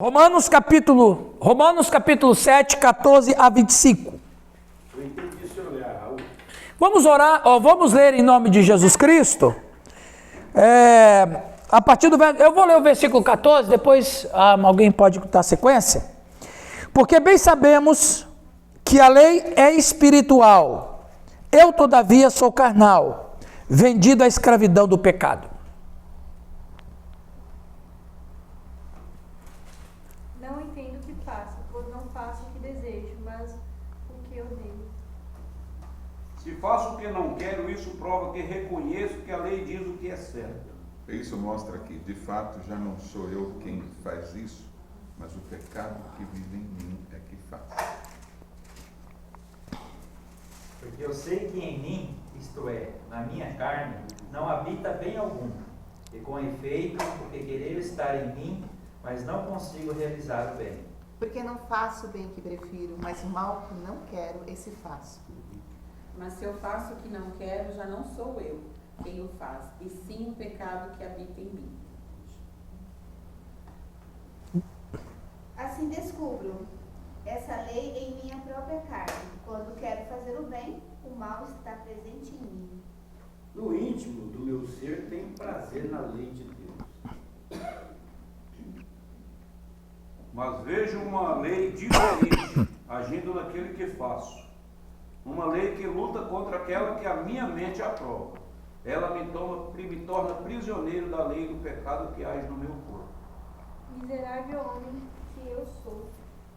Romanos capítulo 7, 14 a 25. Eu entendi se olhar, Raul. Vamos orar, vamos ler em nome de Jesus Cristo. A partir do eu vou ler o versículo 14, depois alguém pode dar sequência. Porque bem sabemos que a lei é espiritual. Eu, todavia, sou carnal, vendido à escravidão do pecado. Não entendo o que faço, pois não faço o que desejo, mas o que odeio. Se faço o que não quero, isso prova que reconheço que a lei diz o que é certo. Isso mostra que, de fato, já não sou eu quem faz isso, mas o pecado que vive em mim é que faz. Porque eu sei que em mim, isto é, na minha carne, não habita bem algum. E com efeito, porque querer estar em mim, mas não consigo realizar o bem. Porque não faço o bem que prefiro, mas o mal que não quero, esse faço. Mas se eu faço o que não quero, já não sou eu quem o faz, e sim o pecado que habita em mim. Assim descubro essa lei em minha própria carne. Quando quero fazer o bem, o mal está presente em mim. No íntimo do meu ser tenho prazer na lei de Deus. Mas vejo uma lei diferente agindo naquele que faço. Uma lei que luta contra aquela que a minha mente aprova. Ela me torna prisioneiro da lei do pecado que age no meu corpo. Miserável homem que eu sou,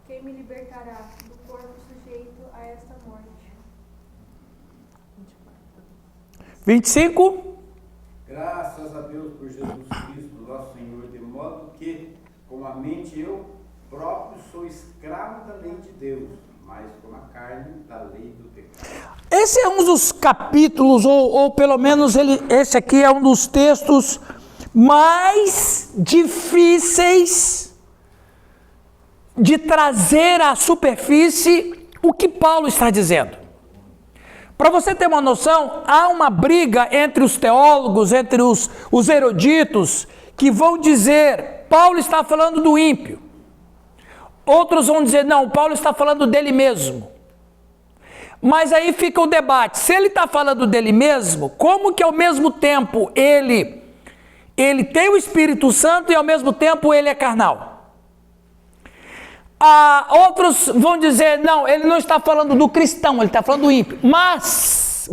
quem me libertará do corpo sujeito a esta morte? 25. Graças a Deus por Jesus Cristo, nosso Senhor, de modo que, com a mente, eu próprio sou escravo da lei de Deus, mas com a carne da lei do pecado. Esse é um dos capítulos, ou pelo menos esse aqui é um dos textos mais difíceis de trazer à superfície o que Paulo está dizendo. Para você ter uma noção, há uma briga entre os teólogos, entre os eruditos, que vão dizer, Paulo está falando do ímpio. Outros vão dizer, não, Paulo está falando dele mesmo. Mas aí fica o debate, se ele está falando dele mesmo, como que ao mesmo tempo ele tem o Espírito Santo e ao mesmo tempo ele é carnal? Outros vão dizer, não, ele não está falando do cristão, ele está falando do ímpio. Mas,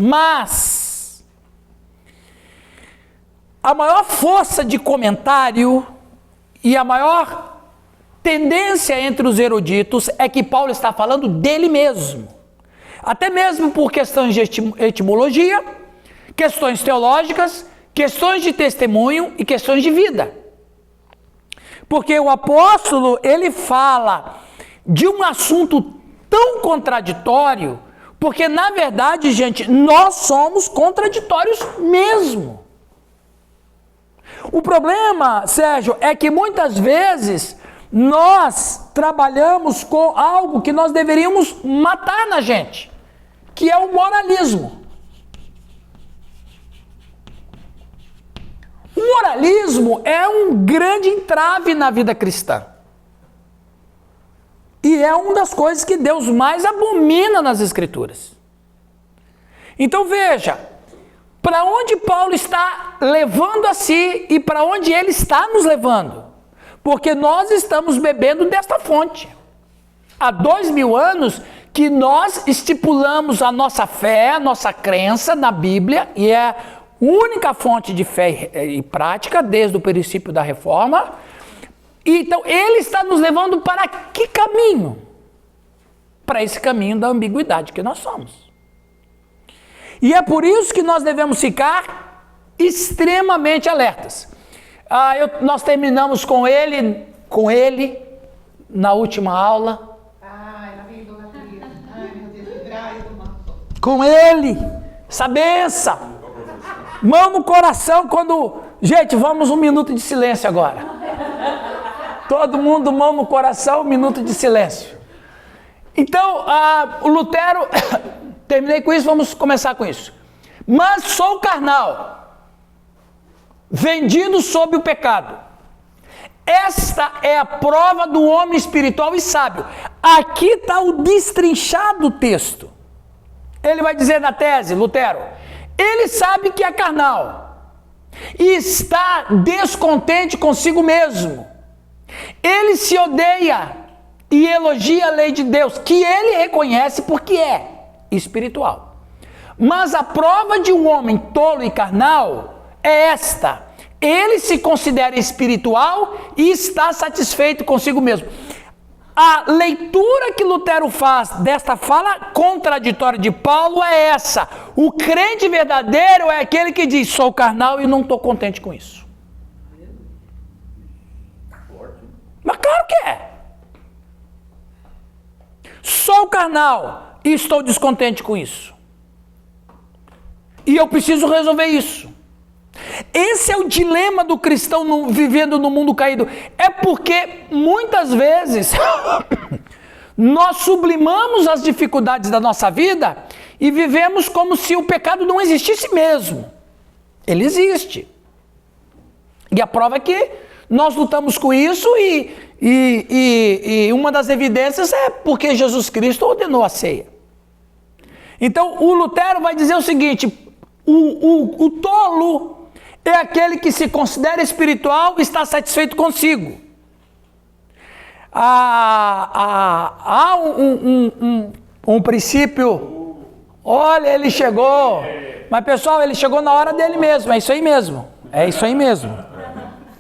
a maior força de comentário e a maior tendência entre os eruditos é que Paulo está falando dele mesmo. Até mesmo por questões de etimologia, questões teológicas, questões de testemunho e questões de vida. Porque o apóstolo, ele fala de um assunto tão contraditório, porque na verdade, gente, nós somos contraditórios mesmo. O problema, Sérgio, é que muitas vezes nós trabalhamos com algo que nós deveríamos matar na gente, que é o moralismo. O moralismo é um grande entrave na vida cristã. E é uma das coisas que Deus mais abomina nas Escrituras. Então veja, para onde Paulo está levando a si e para onde ele está nos levando. Porque nós estamos bebendo desta fonte. Há 2000 anos que nós estipulamos a nossa fé, a nossa crença na Bíblia, e é a única fonte de fé e prática desde o princípio da reforma. Então ele está nos levando para que caminho? Para esse caminho da ambiguidade que nós somos. E é por isso que nós devemos ficar extremamente alertas. Nós terminamos com ele na última aula. Ai, lá vem Dona Cris. Ai, meu Deus, que graça. Com ele, essa benção. Mão no coração quando... Gente, vamos 1 minuto de silêncio agora. Todo mundo, mão no coração, 1 minuto de silêncio. Então, o Lutero... Terminei com isso, vamos começar com isso. Mas sou carnal, vendido sob o pecado. Esta é a prova do homem espiritual e sábio. Aqui está o destrinchado do texto. Ele vai dizer na tese, Lutero, ele sabe que é carnal e está descontente consigo mesmo. Ele se odeia e elogia a lei de Deus, que ele reconhece porque é espiritual. Mas a prova de um homem tolo e carnal é esta: ele se considera espiritual e está satisfeito consigo mesmo. A leitura que Lutero faz desta fala contraditória de Paulo é essa: o crente verdadeiro é aquele que diz, sou carnal e não estou contente com isso. Mas claro que é. Sou carnal e estou descontente com isso. E eu preciso resolver isso. Esse é o dilema do cristão vivendo no mundo caído. É porque muitas vezes nós sublimamos as dificuldades da nossa vida e vivemos como se o pecado não existisse mesmo. Ele existe. E a prova é que nós lutamos com isso e uma das evidências é porque Jesus Cristo ordenou a ceia. Então o Lutero vai dizer o seguinte: o tolo é aquele que se considera espiritual e está satisfeito consigo. Há um princípio. Olha, ele chegou. Mas pessoal, ele chegou na hora dele mesmo. É isso aí mesmo. É isso aí mesmo.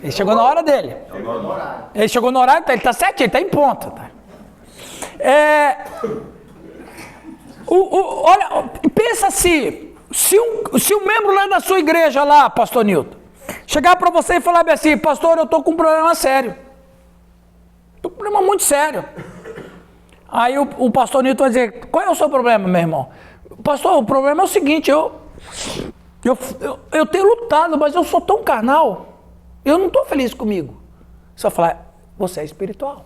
Ele chegou na hora dele. Ele chegou no horário, ele está certinho, ele está em ponta. Tá? Olha, pensa assim. Se um membro lá da sua igreja lá, pastor Nilton, chegar para você e falar assim: pastor, eu estou com um problema sério. Estou com um problema muito sério. Aí o pastor Nilton vai dizer: qual é o seu problema, meu irmão? Pastor, o problema é o seguinte, eu tenho lutado, mas eu sou tão carnal, eu não estou feliz comigo. Você vai falar: você é espiritual.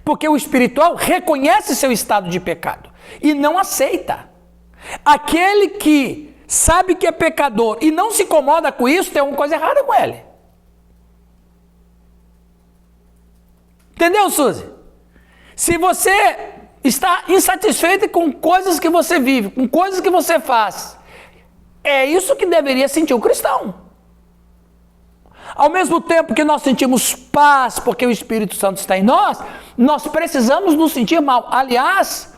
Porque o espiritual reconhece seu estado de pecado e não aceita. Aquele que sabe que é pecador e não se incomoda com isso, tem alguma coisa errada com ele. Entendeu, Suzy? Se você está insatisfeito com coisas que você vive, com coisas que você faz, é isso que deveria sentir o cristão. Ao mesmo tempo que nós sentimos paz porque o Espírito Santo está em nós, nós precisamos nos sentir mal. Aliás,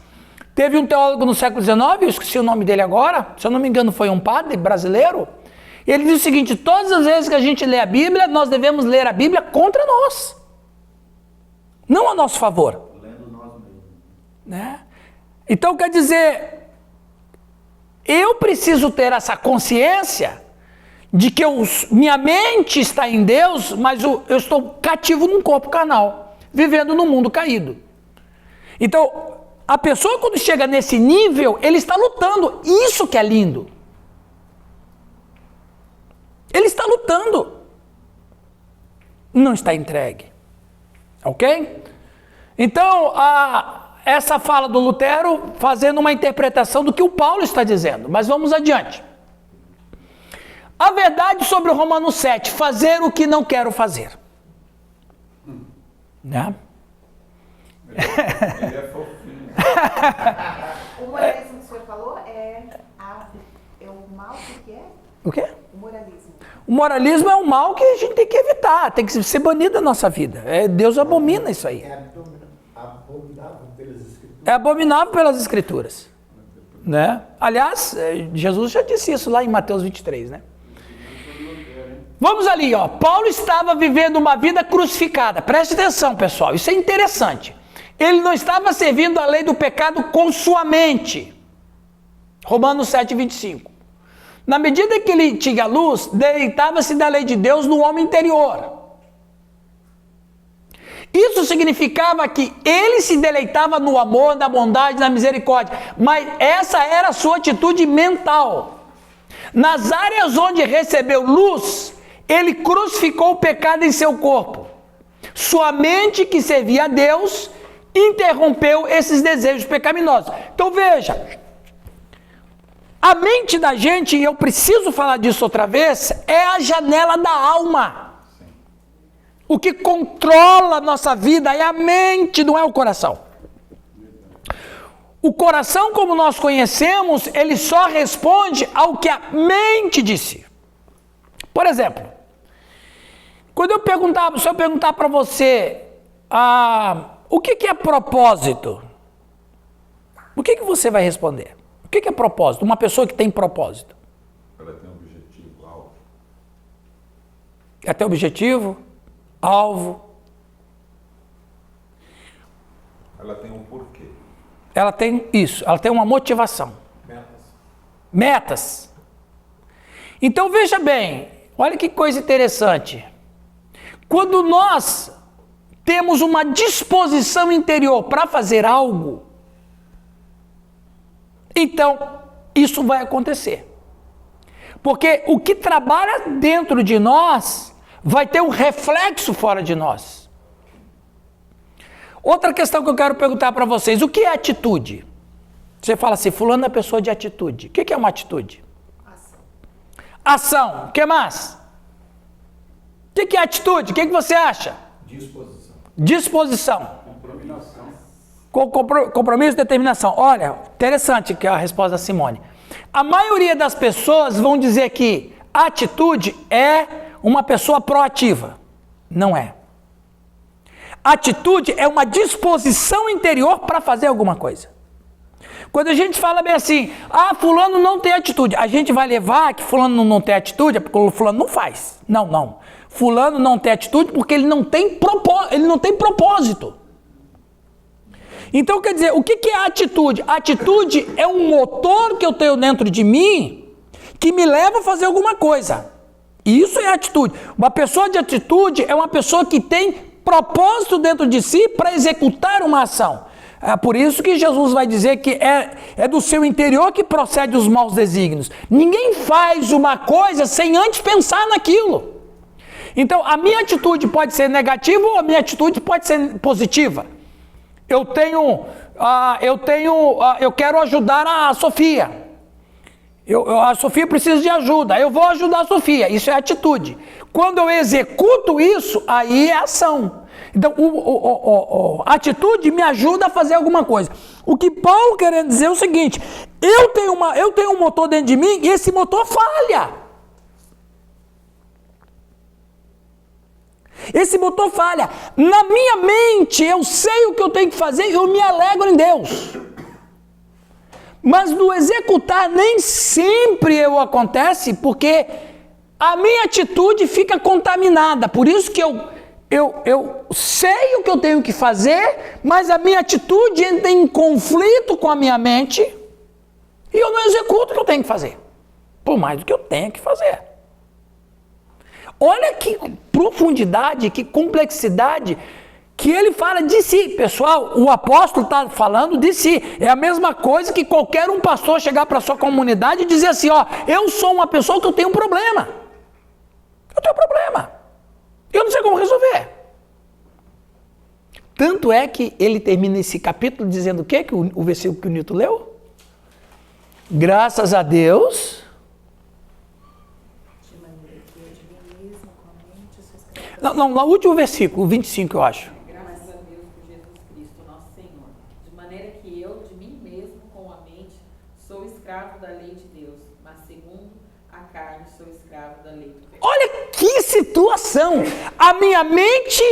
teve um teólogo no século XIX, eu esqueci o nome dele agora, se eu não me engano foi um padre brasileiro, e ele diz o seguinte: todas as vezes que a gente lê a Bíblia, nós devemos ler a Bíblia contra nós, não a nosso favor. Lendo nós mesmos. Né? Então quer dizer, eu preciso ter essa consciência de que minha mente está em Deus, mas eu estou cativo num corpo carnal, vivendo num mundo caído. Então, a pessoa quando chega nesse nível, ele está lutando. Isso que é lindo. Ele está lutando. Não está entregue. Ok? Então, essa fala do Lutero fazendo uma interpretação do que o Paulo está dizendo. Mas vamos adiante. A verdade sobre o Romanos 7. Fazer o que não quero fazer. Né? Ele é fofinho. O moralismo que o senhor falou é o mal que é? O quê? O moralismo. O moralismo é um mal que a gente tem que evitar, tem que ser banido da nossa vida. Deus abomina isso aí. É abominável pelas Escrituras. É abominável pelas Escrituras. Né? Aliás, Jesus já disse isso lá em Mateus 23, né? Vamos ali, ó. Paulo estava vivendo uma vida crucificada. Preste atenção, pessoal, isso é interessante. Ele não estava servindo a lei do pecado com sua mente. Romanos 7, 25. Na medida que ele tinha luz, deleitava-se da lei de Deus no homem interior. Isso significava que ele se deleitava no amor, na bondade, na misericórdia. Mas essa era a sua atitude mental. Nas áreas onde recebeu luz, ele crucificou o pecado em seu corpo. Sua mente, que servia a Deus, interrompeu esses desejos pecaminosos. Então veja, a mente da gente, e eu preciso falar disso outra vez, é a janela da alma. O que controla a nossa vida é a mente, não é o coração. O coração, como nós conhecemos, ele só responde ao que a mente disse. Por exemplo, se eu perguntar para você, o que é propósito? O que você vai responder? O que é propósito? Uma pessoa que tem propósito. Ela tem um objetivo, alvo. Ela tem objetivo, alvo. Ela tem um porquê. Ela tem isso, ela tem uma motivação. Metas. Então veja bem, olha que coisa interessante. Quando nós temos uma disposição interior para fazer algo, então isso vai acontecer. Porque o que trabalha dentro de nós vai ter um reflexo fora de nós. Outra questão que eu quero perguntar para vocês, o que é atitude? Você fala assim, fulano é pessoa de atitude. O que é uma atitude? Ação. O que mais? O que é atitude? O que você acha? Disposição. Compromisso e determinação. Olha, interessante que é a resposta da Simone. A maioria das pessoas vão dizer que atitude é uma pessoa proativa. Não é. Atitude é uma disposição interior para fazer alguma coisa. Quando a gente fala bem assim, fulano não tem atitude, a gente vai levar que fulano não tem atitude, é porque o fulano não faz. Não. Fulano não tem atitude porque ele não tem propósito. Então, quer dizer, o que é atitude? Atitude é um motor que eu tenho dentro de mim que me leva a fazer alguma coisa. Isso é atitude. Uma pessoa de atitude é uma pessoa que tem propósito dentro de si para executar uma ação. É por isso que Jesus vai dizer que é do seu interior que procede os maus desígnios. Ninguém faz uma coisa sem antes pensar naquilo. Então, a minha atitude pode ser negativa ou a minha atitude pode ser positiva. Eu quero ajudar a Sofia. A Sofia precisa de ajuda. Eu vou ajudar a Sofia. Isso é atitude. Quando eu executo isso, aí é ação. Então, a atitude me ajuda a fazer alguma coisa. O que Paulo querendo dizer é o seguinte: eu tenho um motor dentro de mim e esse motor falha. Esse motor falha. Na minha mente, eu sei o que eu tenho que fazer e eu me alegro em Deus. Mas no executar nem sempre acontece, porque a minha atitude fica contaminada. Por isso que eu sei o que eu tenho que fazer, mas a minha atitude entra em conflito com a minha mente e eu não executo o que eu tenho que fazer, por mais do que eu tenho que fazer. Olha que profundidade, que complexidade que ele fala de si. Pessoal, o apóstolo está falando de si. É a mesma coisa que qualquer um pastor chegar para a sua comunidade e dizer assim, eu sou uma pessoa que eu tenho um problema. Eu tenho um problema. Eu não sei como resolver. Tanto é que ele termina esse capítulo dizendo o quê? Que o versículo que o Nilton leu? Graças a Deus. Não, no último versículo, o 25, eu acho. Graças a Deus por Jesus Cristo, nosso Senhor. De maneira que eu, de mim mesmo, com a mente, sou escravo da lei de Deus, mas segundo a carne, sou escravo da lei do pecado. Olha que situação! A minha mente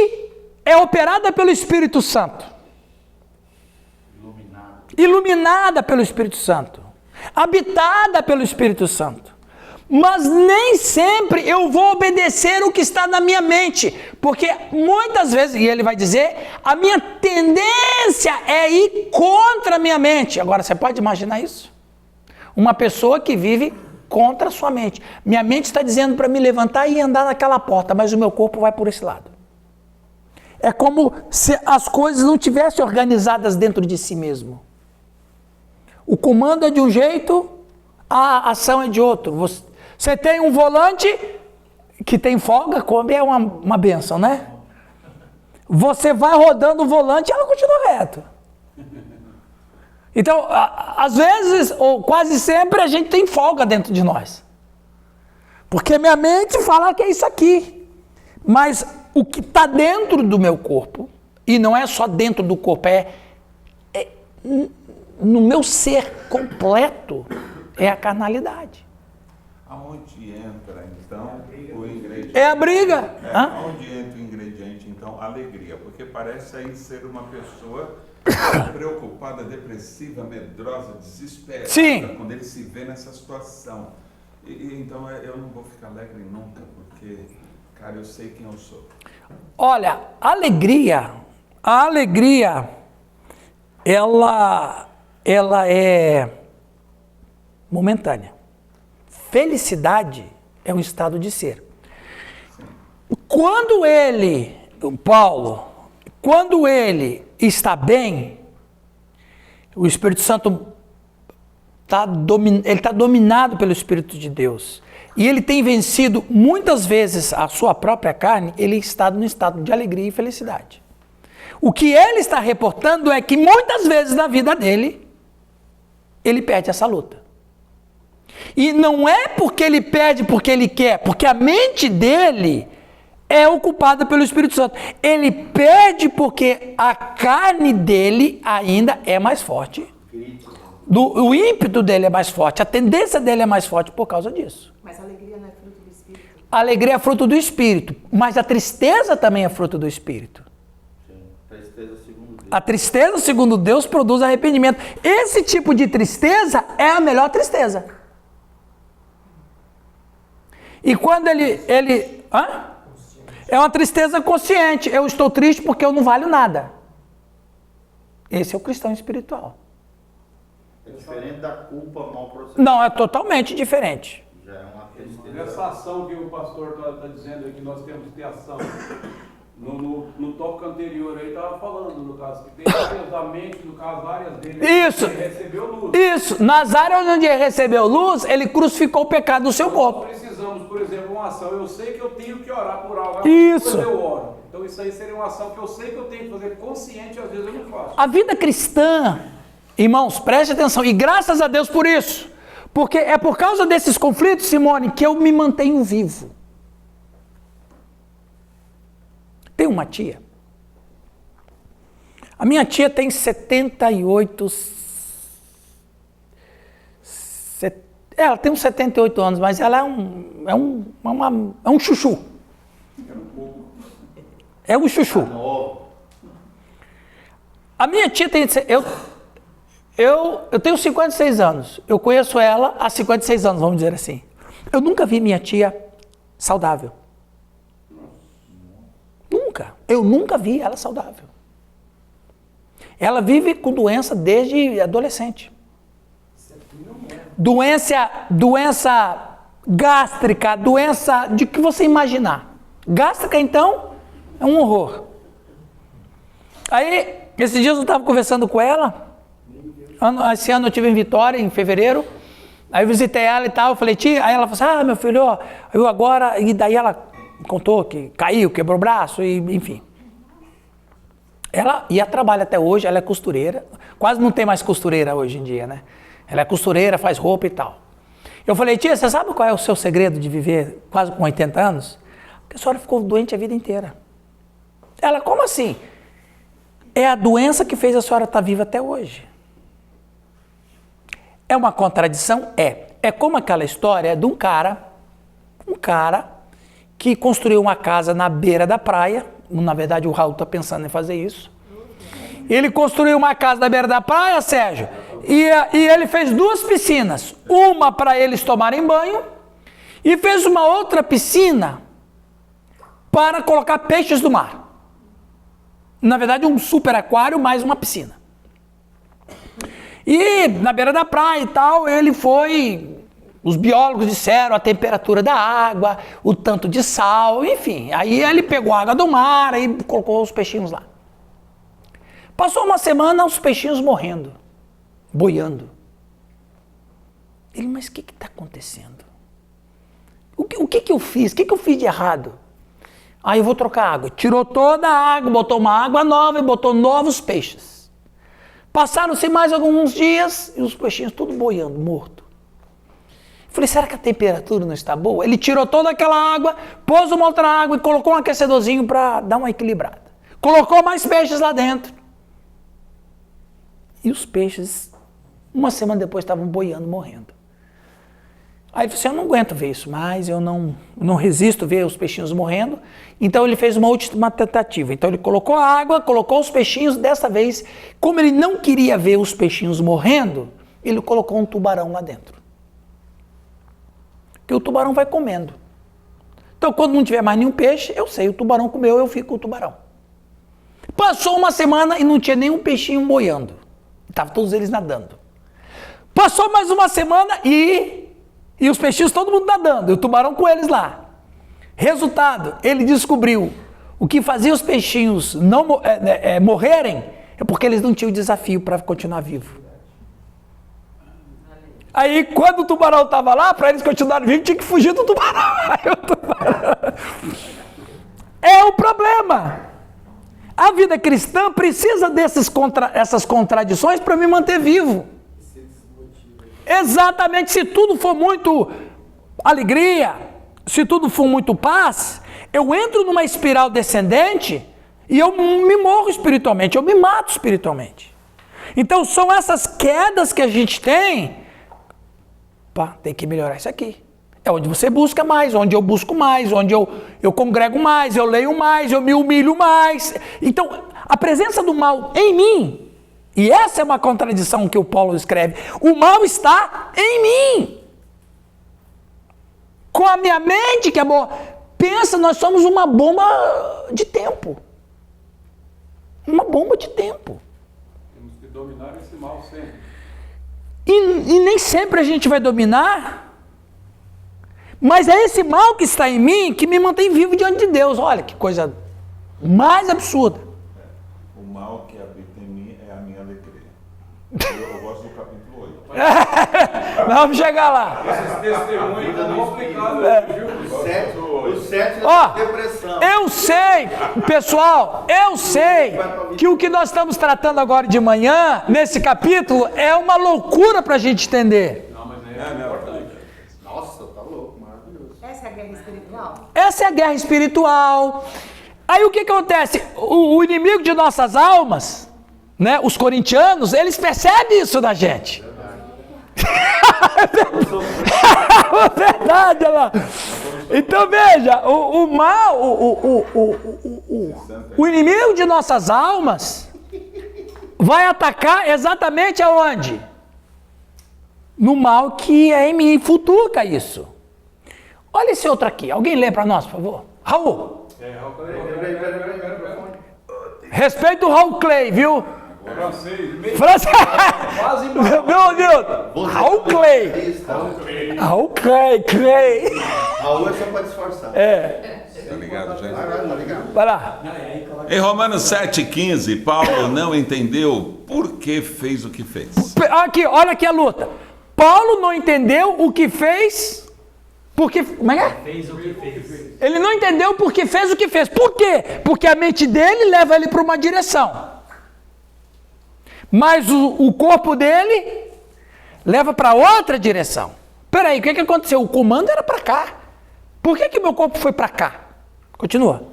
é operada pelo Espírito Santo. Iluminada pelo Espírito Santo. Habitada pelo Espírito Santo. Mas nem sempre eu vou obedecer o que está na minha mente, porque muitas vezes, e ele vai dizer, a minha tendência é ir contra a minha mente. Agora, você pode imaginar isso? Uma pessoa que vive contra a sua mente. Minha mente está dizendo para me levantar e andar naquela porta, mas o meu corpo vai por esse lado. É como se as coisas não tivessem organizadas dentro de si mesmo. O comando é de um jeito, a ação é de outro. Você tem um volante que tem folga, como é uma benção, né? Você vai rodando o volante e ela continua reto. Então, às vezes, ou quase sempre, a gente tem folga dentro de nós. Porque minha mente fala que é isso aqui. Mas o que está dentro do meu corpo, e não é só dentro do corpo, é no meu ser completo, é a carnalidade. Aonde entra, então, o ingrediente? É a briga. Aonde entra o ingrediente, então, alegria? Porque parece aí ser uma pessoa preocupada, depressiva, medrosa, desesperada, Sim. quando ele se vê nessa situação. Então, eu não vou ficar alegre nunca, porque, cara, eu sei quem eu sou. Olha, a alegria, ela é momentânea. Felicidade é um estado de ser. Quando ele, Paulo, quando ele está bem, o Espírito Santo ele está dominado pelo Espírito de Deus. E ele tem vencido muitas vezes a sua própria carne, ele está no estado de alegria e felicidade. O que ele está reportando é que muitas vezes na vida dele, ele perde essa luta. E não é porque ele perde porque ele quer, porque a mente dele é ocupada pelo Espírito Santo. Ele perde porque a carne dele ainda é mais forte. O ímpeto dele é mais forte, a tendência dele é mais forte por causa disso. Mas a alegria não é fruto do Espírito? A alegria é fruto do Espírito, mas a tristeza também é fruto do Espírito. A tristeza, segundo Deus, produz arrependimento. Esse tipo de tristeza é a melhor tristeza. E quando é uma tristeza consciente. Eu estou triste porque eu não valho nada. Esse é o cristão espiritual. É diferente da culpa mal processada. Não, é totalmente diferente. Já é uma tristeza. Nessa ação que o pastor está dizendo aqui, nós temos que ter ação. No tópico anterior aí estava falando, no caso, que tem áreas da mente, no caso, áreas dele, Isso. que recebeu luz. Isso. Nas áreas onde ele recebeu luz, ele crucificou o pecado do seu corpo. Nós precisamos, por exemplo, uma ação. Eu sei que eu tenho que orar por algo. Isso. Depois eu oro. Então isso aí seria uma ação que eu sei que eu tenho que fazer consciente, às vezes eu não faço. A vida cristã, irmãos, preste atenção, e graças a Deus por isso, porque é por causa desses conflitos, Simone, que eu me mantenho vivo. Tem uma tia. A minha tia tem 78. Ela tem uns 78 anos, mas ela é um chuchu. É um chuchu. A minha tia tem. Eu tenho 56 anos. Eu conheço ela há 56 anos, vamos dizer assim. Eu nunca vi minha tia saudável. Nunca. Eu nunca vi ela saudável. Ela vive com doença desde adolescente. Doença gástrica, doença de que você imaginar. Gástrica, então, é um horror. Aí, esses dias eu estava conversando com ela. Esse ano eu estive em Vitória, em fevereiro. Aí eu visitei ela e tal. Eu falei, tia. Aí ela falou assim, meu filho, ó, eu agora... E daí ela contou que caiu, quebrou o braço, e enfim. Ela trabalha até hoje, ela é costureira. Quase não tem mais costureira hoje em dia, né? Ela é costureira, faz roupa e tal. Eu falei, tia, você sabe qual é o seu segredo de viver quase com 80 anos? Porque a senhora ficou doente a vida inteira. Ela, como assim? É a doença que fez a senhora estar viva até hoje. É uma contradição? É. É como aquela história de um cara que construiu uma casa na beira da praia. Na verdade, o Raul está pensando em fazer isso. Ele construiu uma casa na beira da praia, Sérgio, e ele fez 2 piscinas. Uma para eles tomarem banho e fez uma outra piscina para colocar peixes do mar. Na verdade, um super aquário mais uma piscina. E na beira da praia e tal, os biólogos disseram a temperatura da água, o tanto de sal, enfim. Aí ele pegou a água do mar e colocou os peixinhos lá. Passou uma semana, os peixinhos morrendo, boiando. Ele, mas o que está acontecendo? O que eu fiz? O que eu fiz de errado? Aí eu vou trocar água. Tirou toda a água, botou uma água nova e botou novos peixes. Passaram-se mais alguns dias e os peixinhos tudo boiando, morto. Falei, será que a temperatura não está boa? Ele tirou toda aquela água, pôs uma outra água e colocou um aquecedorzinho para dar uma equilibrada. Colocou mais peixes lá dentro. E os peixes, uma semana depois, estavam boiando, morrendo. Aí ele falou assim, eu não aguento ver isso mais, eu não resisto ver os peixinhos morrendo. Então ele fez uma última tentativa. Então ele colocou a água, colocou os peixinhos, dessa vez, como ele não queria ver os peixinhos morrendo, ele colocou um tubarão lá dentro. Porque o tubarão vai comendo. Então quando não tiver mais nenhum peixe, eu sei, o tubarão comeu, eu fico com o tubarão. Passou uma semana e não tinha nenhum peixinho boiando. Estavam todos eles nadando. Passou mais uma semana e os peixinhos todo mundo nadando, e o tubarão com eles lá. Resultado, ele descobriu o que fazia os peixinhos não morrerem é porque eles não tinham desafio para continuar vivo. Aí quando o tubarão estava lá, para eles continuarem vivos, tinha que fugir do tubarão. É o problema. A vida cristã precisa dessas contradições para me manter vivo. Exatamente, se tudo for muito alegria, se tudo for muito paz, eu entro numa espiral descendente e eu me morro espiritualmente, eu me mato espiritualmente. Então são essas quedas que a gente tem, tem que melhorar isso aqui. É onde você busca mais, onde eu busco mais, onde eu congrego mais, eu leio mais, eu me humilho mais. Então, a presença do mal em mim, e essa é uma contradição que o Paulo escreve, o mal está em mim. Com a minha mente, que é boa. Pensa, nós somos uma bomba de tempo. Uma bomba de tempo. Temos que dominar esse mal sempre. E nem sempre a gente vai dominar, mas é esse mal que está em mim que me mantém vivo diante de Deus. Olha que coisa mais absurda. O mal que habita em mim é a minha alegria. Eu gosto do capítulo 8. Vamos chegar lá. Esses testemunhos não vão explicar, O 7 Ó, é depressão. eu sei, pessoal, eu sei que o que nós estamos tratando agora de manhã, nesse capítulo, é uma loucura para a gente entender. Não, mas é importante. Nossa, tá louco, maravilhoso. Essa é a guerra espiritual? Essa é a guerra espiritual. Aí o que acontece? O inimigo de nossas almas, né, os corintianos, eles percebem isso da gente. É verdade, olha lá. Então veja, o mal, o inimigo de nossas almas vai atacar exatamente aonde? No mal que é em mim, futuca isso. Olha esse outro aqui, alguém lê para nós, por favor? Raul. Respeita o Raul Clay, viu? Francês. Meu Deus. Raul Clay. Raul Clay. Raul é só para disfarçar. Tá ligado, gente? Tá ligado? Vai lá. Em Romanos 7,15, Paulo não entendeu por que fez o que fez. Aqui, olha aqui a luta. Paulo não entendeu o que fez, porque... Como é que é? Fez o que fez. Ele não entendeu porque fez o que fez. Por quê? Porque a mente dele leva ele para uma direção. Mas o corpo dele leva para outra direção. Peraí, o que aconteceu? O comando era para cá. Por que meu corpo foi para cá? Continua.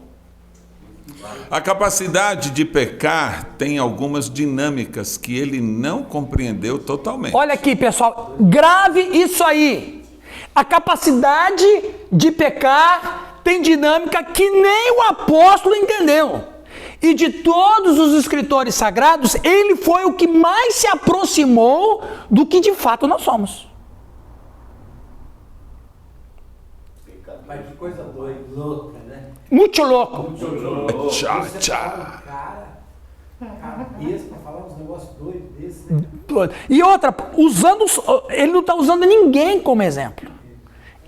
A capacidade de pecar tem algumas dinâmicas que ele não compreendeu totalmente. Olha aqui, pessoal, grave isso aí. A capacidade de pecar tem dinâmica que nem o apóstolo entendeu. E de todos os escritores sagrados, ele foi o que mais se aproximou do que de fato nós somos. Mas que coisa doida, louca, né? Muito louco. Tchá, Você tchá. fala um cara desse pra falar uns negócios doidos desses, né? E outra, ele não está usando ninguém como exemplo.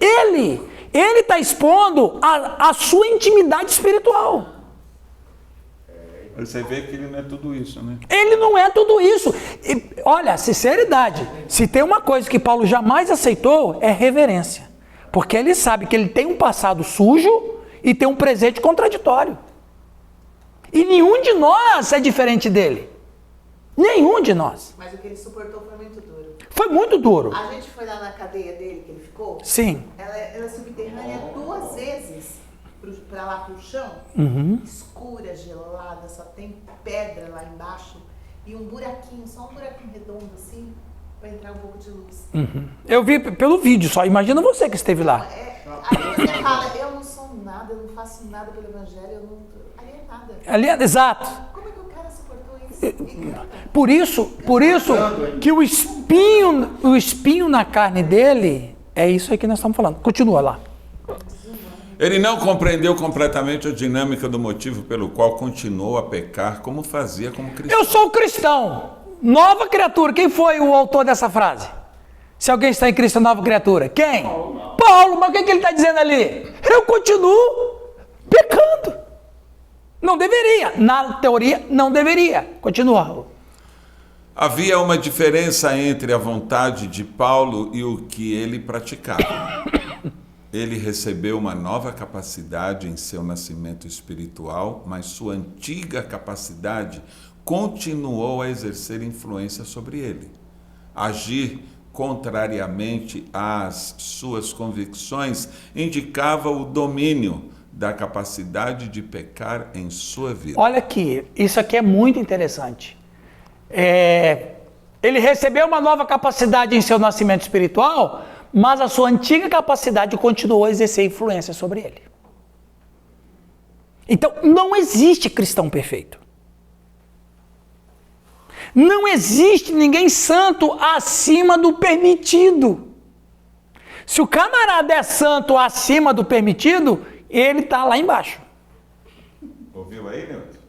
Ele está expondo a sua intimidade espiritual. Você vê que ele não é tudo isso, né? Ele não é tudo isso. E, olha, sinceridade, se tem uma coisa que Paulo jamais aceitou, é reverência. Porque ele sabe que ele tem um passado sujo e tem um presente contraditório. E nenhum de nós é diferente dele. Nenhum de nós. Mas o que ele suportou foi muito duro. Foi muito duro. A gente foi lá na cadeia dele que ele ficou. Sim. Ela é subterrânea 2 vezes para lá pro chão. Escura, gelada, só tem pedra lá embaixo. E um buraquinho, só um buraquinho redondo assim, para entrar um pouco de luz. Eu vi pelo vídeo só. Imagina você que esteve lá. Aí você fala, eu não sou nada, eu não faço nada pelo evangelho, eu não... Ali é nada. Ali, exato. Como é que o cara suportou isso? Por isso que o espinho na carne dele, é isso aí que nós estamos falando. Continua lá. Ele não compreendeu completamente a dinâmica do motivo pelo qual continuou a pecar como fazia como cristão. Eu sou cristão, nova criatura. Quem foi o autor dessa frase? Se alguém está em Cristo, nova criatura. Quem? Paulo. Mas o que ele está dizendo ali? Eu continuo pecando. Não deveria. Na teoria, não deveria. Continua. Havia uma diferença entre a vontade de Paulo e o que ele praticava. Ele recebeu uma nova capacidade em seu nascimento espiritual, mas sua antiga capacidade continuou a exercer influência sobre ele. Agir contrariamente às suas convicções indicava o domínio da capacidade de pecar em sua vida. Olha aqui, isso aqui é muito interessante. Ele recebeu uma nova capacidade em seu nascimento espiritual, mas a sua antiga capacidade continuou a exercer influência sobre ele. Então, não existe cristão perfeito. Não existe ninguém santo acima do permitido. Se o camarada é santo acima do permitido, ele está lá embaixo. Ouviu aí, Nilton?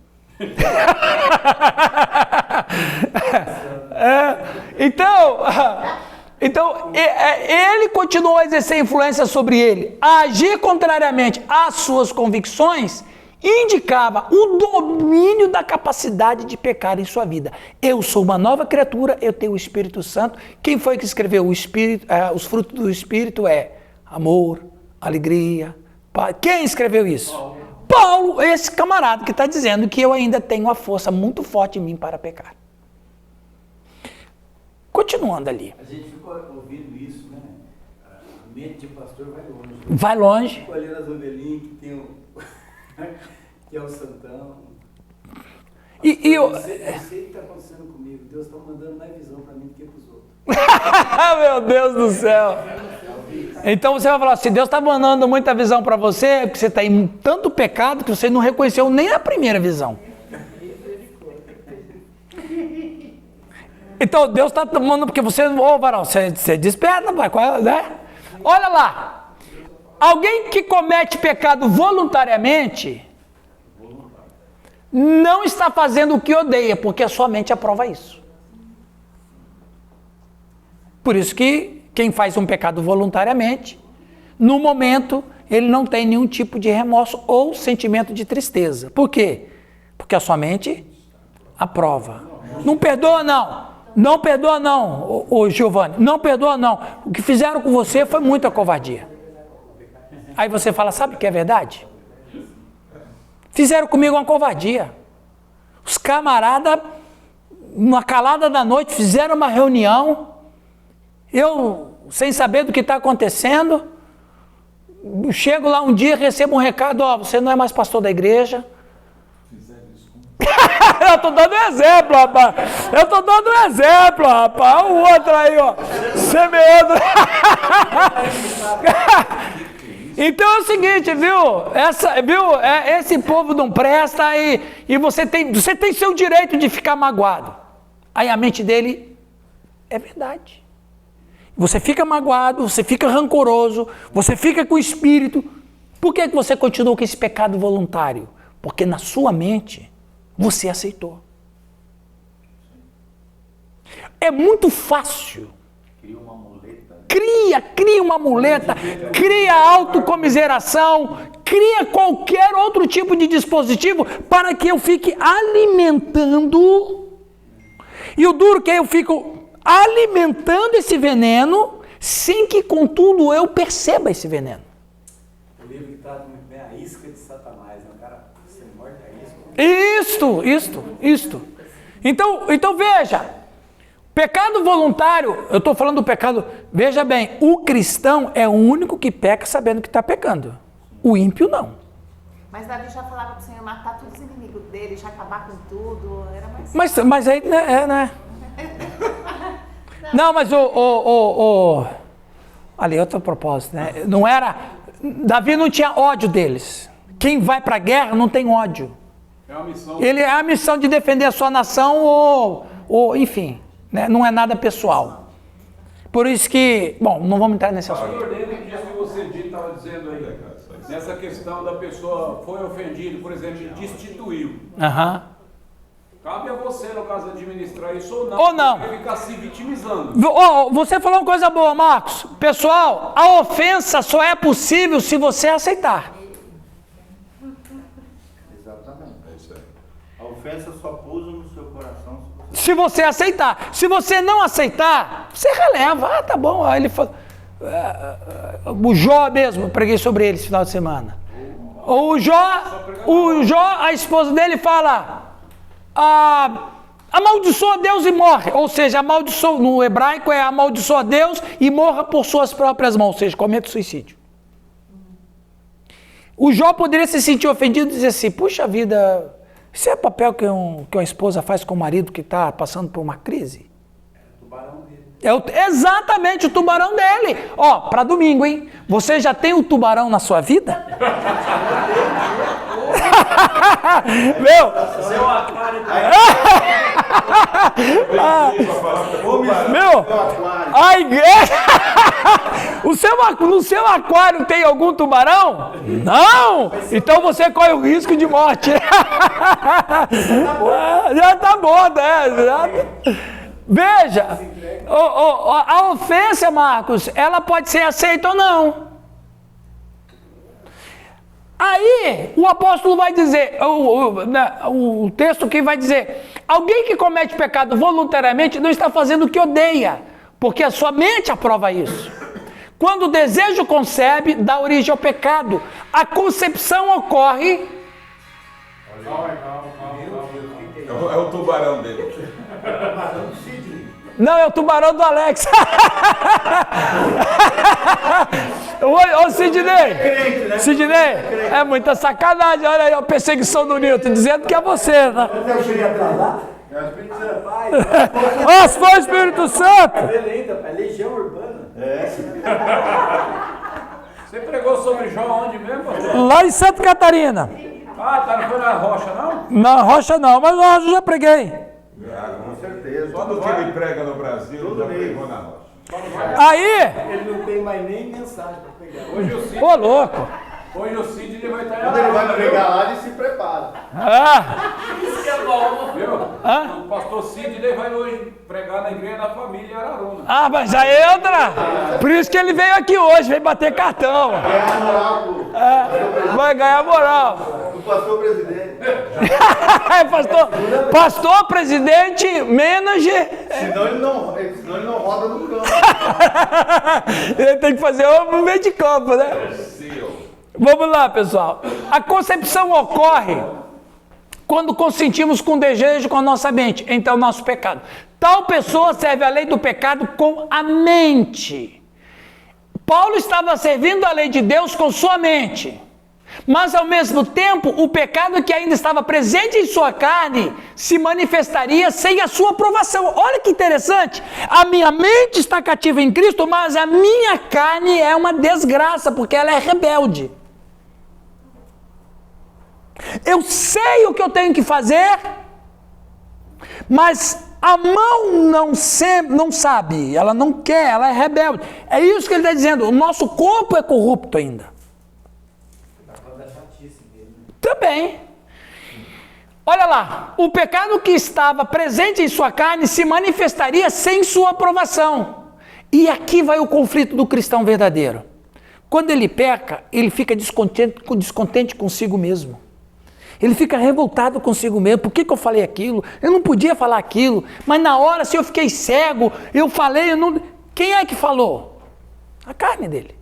Então, ele continuou a exercer influência sobre ele. Agir contrariamente às suas convicções indicava o domínio da capacidade de pecar em sua vida. Eu sou uma nova criatura, eu tenho o Espírito Santo. Quem foi que escreveu os frutos do Espírito é amor, alegria, paz. Quem escreveu isso? Paulo, esse camarada que está dizendo que eu ainda tenho uma força muito forte em mim para pecar. Continuando ali. A gente fica ouvindo isso, né? A mente de pastor vai longe. Vai longe. Fico olhando as ovelhinhas que tem que é o santão. Eu sei o que está acontecendo comigo. Deus está mandando mais visão para mim do que para os outros. Meu Deus do céu. Então você vai falar, se Deus está mandando muita visão para você, é porque você está em tanto pecado que você não reconheceu nem a primeira visão. Então Deus está tomando, porque você, varão, você desperta, né? Olha lá, alguém que comete pecado voluntariamente, não está fazendo o que odeia, porque a sua mente aprova isso. Por isso que quem faz um pecado voluntariamente, no momento, ele não tem nenhum tipo de remorso ou sentimento de tristeza. Por quê? Porque a sua mente aprova. Não perdoa, não. Não perdoa, não, ô Giovanni. Não perdoa, não. O que fizeram com você foi muita covardia. Aí você fala, sabe o que é verdade? Fizeram comigo uma covardia. Os camaradas, numa calada da noite, fizeram uma reunião. Eu, sem saber do que está acontecendo, chego lá um dia, recebo um recado, você não é mais pastor da igreja. Eu estou dando um exemplo, rapaz. O outro aí, semeando. Então é o seguinte, esse povo não presta e você tem seu direito de ficar magoado. Aí a mente dele é verdade. Você fica magoado, você fica rancoroso, você fica com o espírito. Por que você continua com esse pecado voluntário? Porque na sua mente você aceitou. É muito fácil. Cria uma muleta. Cria uma muleta, cria autocomiseração, cria qualquer outro tipo de dispositivo para que eu fique alimentando. E o duro que eu fico alimentando esse veneno sem que, contudo, eu perceba esse veneno. O livro que trata muito bem a isca de Satanás, né? O cara se morta a isca. Isto. Então veja, Pecado voluntário, eu estou falando do pecado, veja bem, o cristão é o único que peca sabendo que está pecando. O ímpio não. Mas Davi já falava para o Senhor matar todos os inimigos dele, já acabar com tudo. Era mais. Mas aí, né? Não, mas ali, outro propósito, né? Não era. Davi não tinha ódio deles. Quem vai para a guerra não tem ódio. É uma missão. Ele é a missão de defender a sua nação ou enfim, né? Não é nada pessoal. Por isso que, bom, não vamos entrar nesse assunto. Pastor Dele, disso que você estava dizendo aí, nessa questão da pessoa foi ofendida, por exemplo, e destituiu. Aham. Cabe a você, no caso, administrar isso ou não. Ou não. Porque ficar se vitimizando. Você falou uma coisa boa, Marcos. Pessoal, a ofensa só é possível se você aceitar. Exatamente. É isso aí. A ofensa só pousa no seu coração se você aceitar. Se você não aceitar, você releva. Ah, tá bom. Aí ele falou. O Jó mesmo, preguei sobre ele esse final de semana. O Jó, a esposa dele fala: amaldiçoa Deus e morre. Ou seja, amaldiçoa, no hebraico é amaldiçoa Deus e morra por suas próprias mãos. Ou seja, cometa suicídio. O Jó poderia se sentir ofendido e dizer assim: puxa vida, isso é papel que uma esposa faz com o marido que está passando por uma crise? Exatamente, o tubarão dele. Ó, para domingo, hein? Você já tem o tubarão na sua vida? Meu! Seu aquário. Meu! A igreja! No seu aquário tem algum tubarão? Não! Então você corre o risco de morte. Já tá bom, né? Veja, a ofensa, Marcos, ela pode ser aceita ou não. Aí, o apóstolo vai dizer, o texto que vai dizer, alguém que comete pecado voluntariamente não está fazendo o que odeia, porque a sua mente aprova isso. Quando o desejo concebe, dá origem ao pecado. A concepção ocorre... É o tubarão dele. Não, é o tubarão do Alex. Ô, Sidney. Sidney, é muita sacanagem. Olha aí, a perseguição do Newton, dizendo que é você, né? Eu cheguei atrasado? É o Espírito Santo. Ó, se for o Espírito Santo. É legião urbana. Você pregou sobre Jó onde mesmo, pastor? Lá em Santa Catarina. Ah, não foi na Rocha, não? Na Rocha não, mas na Rocha eu já preguei. Com certeza. Tudo que ele prega no Brasil, já pregou na Rocha. Aí... Ele não tem mais nem mensagem para pegar. Hoje o Cid, Ô, louco. hoje o Cid ele vai estar Quando ele vai pregar lá, ele se prepara. Isso que é bom, viu? O pastor Cid ele vai hoje pregar na igreja da família Araruna. Ah, mas já entra. Por isso que ele veio aqui hoje, veio bater cartão. Ganhar moral Vai ganhar moral. do pastor presidente. Pastor, presidente, manager. Senão ele não roda no campo. Ele tem que fazer um meio de campo, né? Vamos lá, pessoal. A concepção ocorre quando consentimos com desejo com a nossa mente, então nosso pecado. Tal pessoa serve a lei do pecado com a mente. Paulo estava servindo a lei de Deus com sua mente. Mas ao mesmo tempo, o pecado que ainda estava presente em sua carne se manifestaria sem a sua aprovação. Olha que interessante. A minha mente está cativa em Cristo, mas a minha carne é uma desgraça, porque ela é rebelde. Eu sei o que eu tenho que fazer, mas a mão não sabe, ela não quer, ela é rebelde. É isso que ele está dizendo, o nosso corpo é corrupto ainda. Também. Olha lá, o pecado que estava presente em sua carne se manifestaria sem sua aprovação. E aqui vai o conflito do cristão verdadeiro. Quando ele peca, ele fica descontente consigo mesmo. Ele fica revoltado consigo mesmo. Por que eu falei aquilo? Eu não podia falar aquilo. Mas na hora, se eu fiquei cego, eu falei, eu não... Quem é que falou? A carne dele.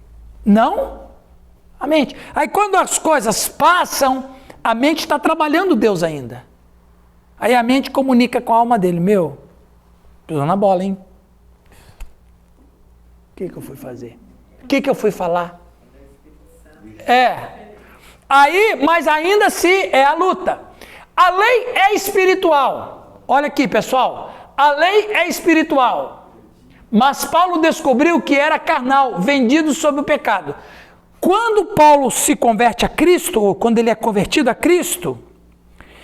Não a mente. Aí quando as coisas passam, a mente está trabalhando Deus ainda. Aí a mente comunica com a alma dele, meu, Pisou na bola, hein? O que eu fui fazer? O que eu fui falar? Aí, mas ainda assim é a luta. A lei é espiritual. Olha aqui, pessoal. A lei é espiritual. Mas Paulo descobriu que era carnal, vendido sob o pecado. Quando Paulo se converte a Cristo, ou quando ele é convertido a Cristo,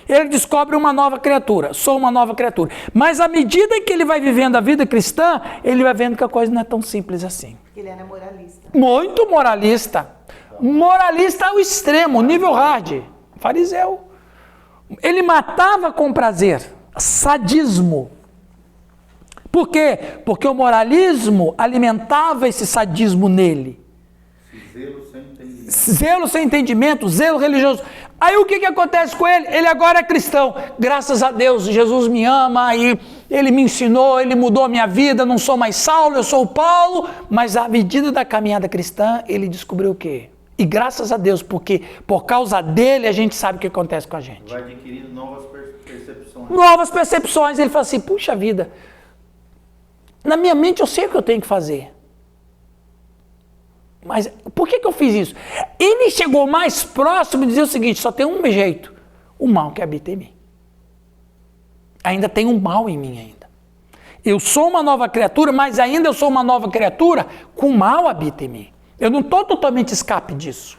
ele descobre uma nova criatura. Sou uma nova criatura. Mas à medida que ele vai vivendo a vida cristã, ele vai vendo que a coisa não é tão simples assim. Ele era moralista. Muito moralista. Moralista ao extremo, nível hard. Fariseu. Ele matava com prazer. Sadismo. Por quê? Porque o moralismo alimentava esse sadismo nele. Zelo sem entendimento, zelo religioso. Aí o que acontece com ele? Ele agora é cristão. Graças a Deus, Jesus me ama, e ele me ensinou, ele mudou a minha vida, não sou mais Saulo, eu sou Paulo. Mas à medida da caminhada cristã, ele descobriu o quê? E graças a Deus, porque por causa dele a gente sabe o que acontece com a gente. Vai adquirindo novas percepções. Novas percepções. Ele fala assim, puxa vida, na minha mente eu sei o que eu tenho que fazer. Mas por que eu fiz isso? Ele chegou mais próximo de dizer o seguinte, só tem um jeito, o mal que habita em mim. Ainda tem um mal em mim ainda. Eu sou uma nova criatura, mas ainda eu sou uma nova criatura com mal habita em mim. Eu não estou totalmente escape disso.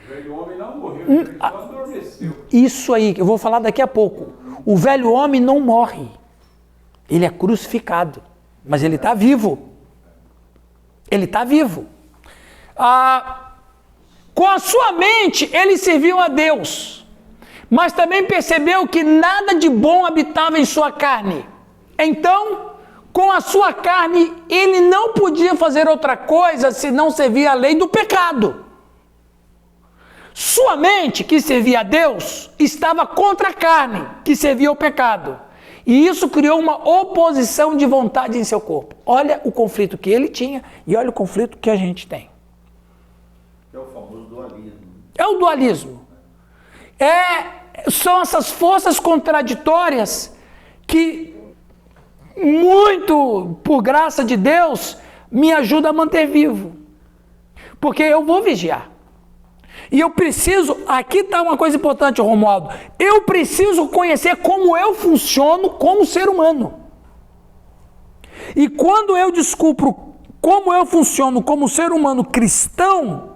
O velho homem não morreu, ele só adormeceu. Isso aí, que eu vou falar daqui a pouco. O velho homem não morre. Ele é crucificado, mas ele está vivo. Ele está vivo. Com a sua mente, ele serviu a Deus, mas também percebeu que nada de bom habitava em sua carne. Então, com a sua carne, ele não podia fazer outra coisa senão servir a lei do pecado. Sua mente, que servia a Deus, estava contra a carne, que servia ao pecado. E isso criou uma oposição de vontade em seu corpo. Olha o conflito que ele tinha e olha o conflito que a gente tem. É o famoso dualismo. É o dualismo. São essas forças contraditórias que, muito por graça de Deus, me ajuda a manter vivo. Porque eu vou vigiar. E eu preciso, aqui está uma coisa importante, Romualdo, eu preciso conhecer como eu funciono como ser humano. E quando eu descubro como eu funciono como ser humano cristão,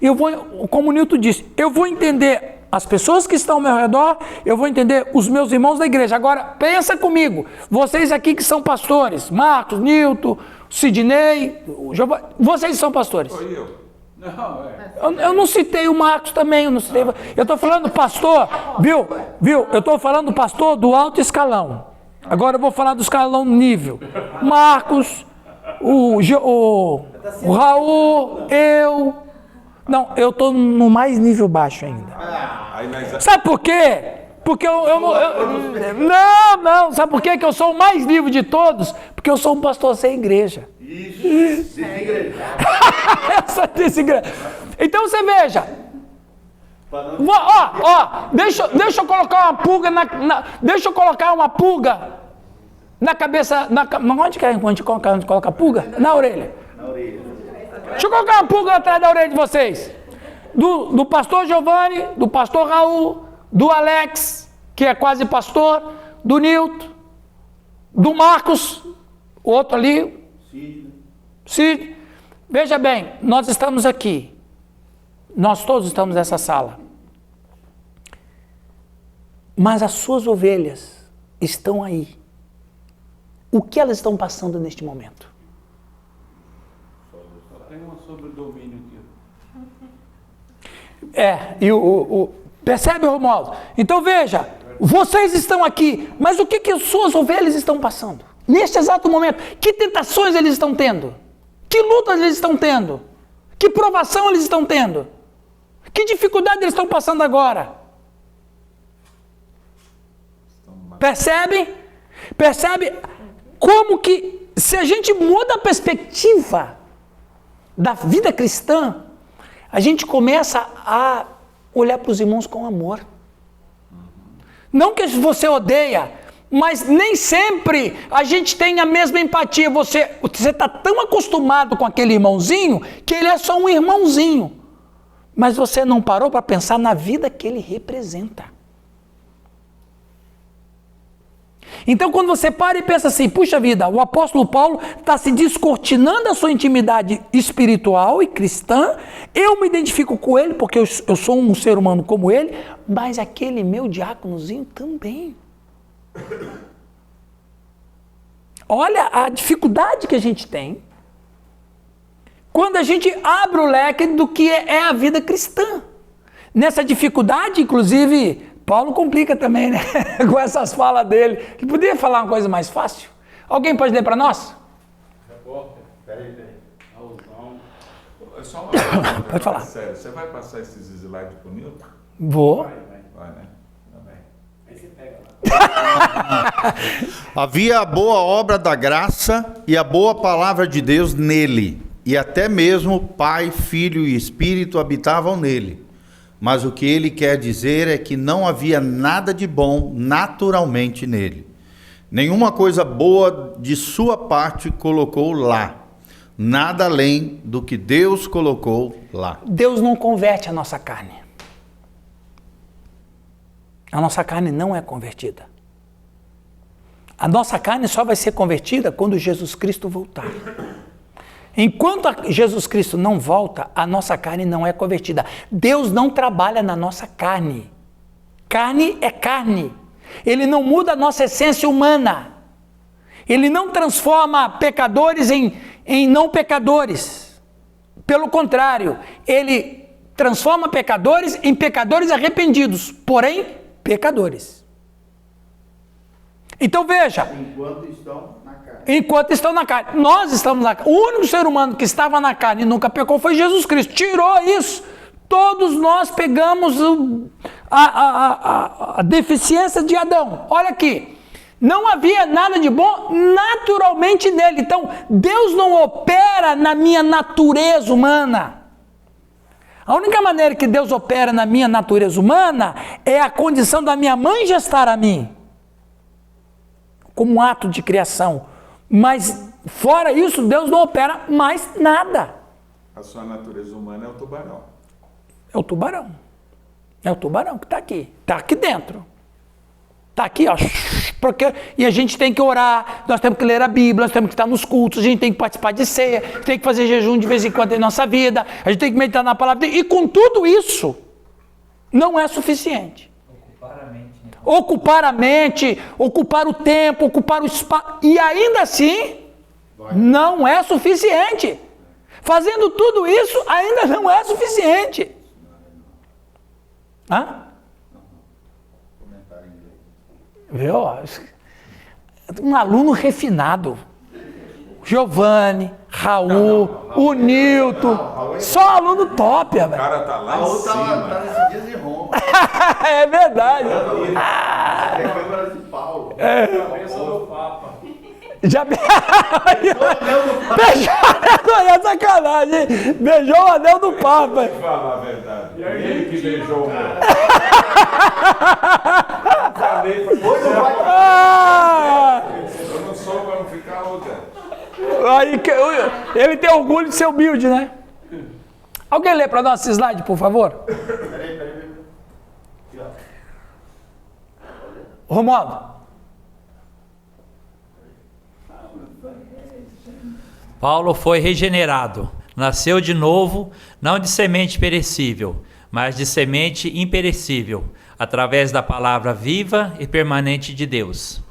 eu vou, como o Newton disse, eu vou entender as pessoas que estão ao meu redor, eu vou entender os meus irmãos da igreja. Agora, pensa comigo, vocês aqui que são pastores, Marcos, Newton, Sidney, vocês são pastores. Foi eu. Não, Eu não citei o Marcos também, eu estou falando pastor, viu? Eu estou falando pastor do alto escalão. Agora eu vou falar do escalão nível. Marcos, o Raul, eu. Não, eu estou no mais nível baixo ainda. Sabe por quê? Porque não, sabe por quê que eu sou o mais nível de todos? Porque eu sou um pastor sem igreja. Isso, Então você veja, deixa eu colocar uma pulga deixa eu colocar uma pulga na cabeça, onde que a gente coloca a pulga? Na orelha. Deixa eu colocar uma pulga atrás da orelha de vocês, do pastor Giovanni, do pastor Raul, do Alex, que é quase pastor, do Newton, do Marcos, o outro ali, Sim. Veja bem, nós estamos aqui, nós todos estamos nessa sala, mas as suas ovelhas estão aí. O que elas estão passando neste momento? Só tem uma sobre o domínio aqui. Percebe, Romualdo? Então veja, vocês estão aqui, mas o que as suas ovelhas estão passando? Neste exato momento, que tentações eles estão tendo? Que lutas eles estão tendo? Que provação eles estão tendo? Que dificuldade eles estão passando agora? Percebe? Percebe como que, se a gente muda a perspectiva da vida cristã, a gente começa a olhar para os irmãos com amor. Não que você odeia, Mas nem sempre a gente tem a mesma empatia. Você está tão acostumado com aquele irmãozinho que ele é só um irmãozinho. Mas você não parou para pensar na vida que ele representa. Então, quando você para e pensa assim, puxa vida, o apóstolo Paulo está se descortinando a sua intimidade espiritual e cristã, eu me identifico com ele porque eu sou um ser humano como ele, mas aquele meu diáconozinho também. Olha a dificuldade que a gente tem quando a gente abre o leque do que é a vida cristã. Nessa dificuldade, inclusive, Paulo complica também, né? Com essas falas dele. Ele poderia falar uma coisa mais fácil? Alguém pode ler para nós? Peraí. Só uma pergunta, pode falar. Sério, você vai passar esses slides para o Nilton? Vou. Vai, né? Aí você pega lá. Havia a boa obra da graça e a boa palavra de Deus nele, e até mesmo Pai, Filho e Espírito habitavam nele. Mas o que ele quer dizer é que não havia nada de bom naturalmente nele. Nenhuma coisa boa de sua parte colocou lá. Nada além do que Deus colocou lá. Deus não converte a nossa carne. A nossa carne não é convertida. A nossa carne só vai ser convertida quando Jesus Cristo voltar. Enquanto Jesus Cristo não volta, a nossa carne não é convertida. Deus não trabalha na nossa carne. Carne é carne. Ele não muda a nossa essência humana. Ele não transforma pecadores em não pecadores. Pelo contrário, ele transforma pecadores em pecadores arrependidos, porém pecadores. Então veja. Enquanto estão na carne. Enquanto estão na carne. Nós estamos na carne. O único ser humano que estava na carne e nunca pecou foi Jesus Cristo. Tirou isso. Todos nós pegamos a deficiência de Adão. Olha aqui. Não havia nada de bom naturalmente nele. Então, Deus não opera na minha natureza humana. A única maneira que Deus opera na minha natureza humana é a condição da minha mãe gestar a mim. Como um ato de criação. Mas, fora isso, Deus não opera mais nada. A sua natureza humana é o tubarão. É o tubarão. É o tubarão que está aqui. Está aqui dentro. Está aqui, ó. E a gente tem que orar, nós temos que ler a Bíblia, nós temos que estar nos cultos, a gente tem que participar de ceia, tem que fazer jejum de vez em quando em nossa vida, a gente tem que meditar na palavra de Deus. E com tudo isso, não é suficiente. Ocupar a mente, ocupar o tempo, ocupar o espaço, e ainda assim, não é suficiente. Fazendo tudo isso, ainda não é suficiente. Hã? Viu? Um aluno refinado. Giovanni, Raul, o Nilton. Só aluno top, velho. O cara tá lá em cima. Tá nesses dias de Roma. É verdade. Câmara de Paulo. Cabeça do Papa. Já beijou o anel, é sacanagem, hein? Beijou o anel do Papa. Fala a verdade. E aí, ele que beijou o meu. Eu não sou para não ficar outra. Aí, ele tem orgulho de ser humilde, né? Alguém lê para nós esse slide, por favor? Peraí. Romualdo. Paulo foi regenerado, nasceu de novo, não de semente perecível, mas de semente imperecível, através da palavra viva e permanente de Deus.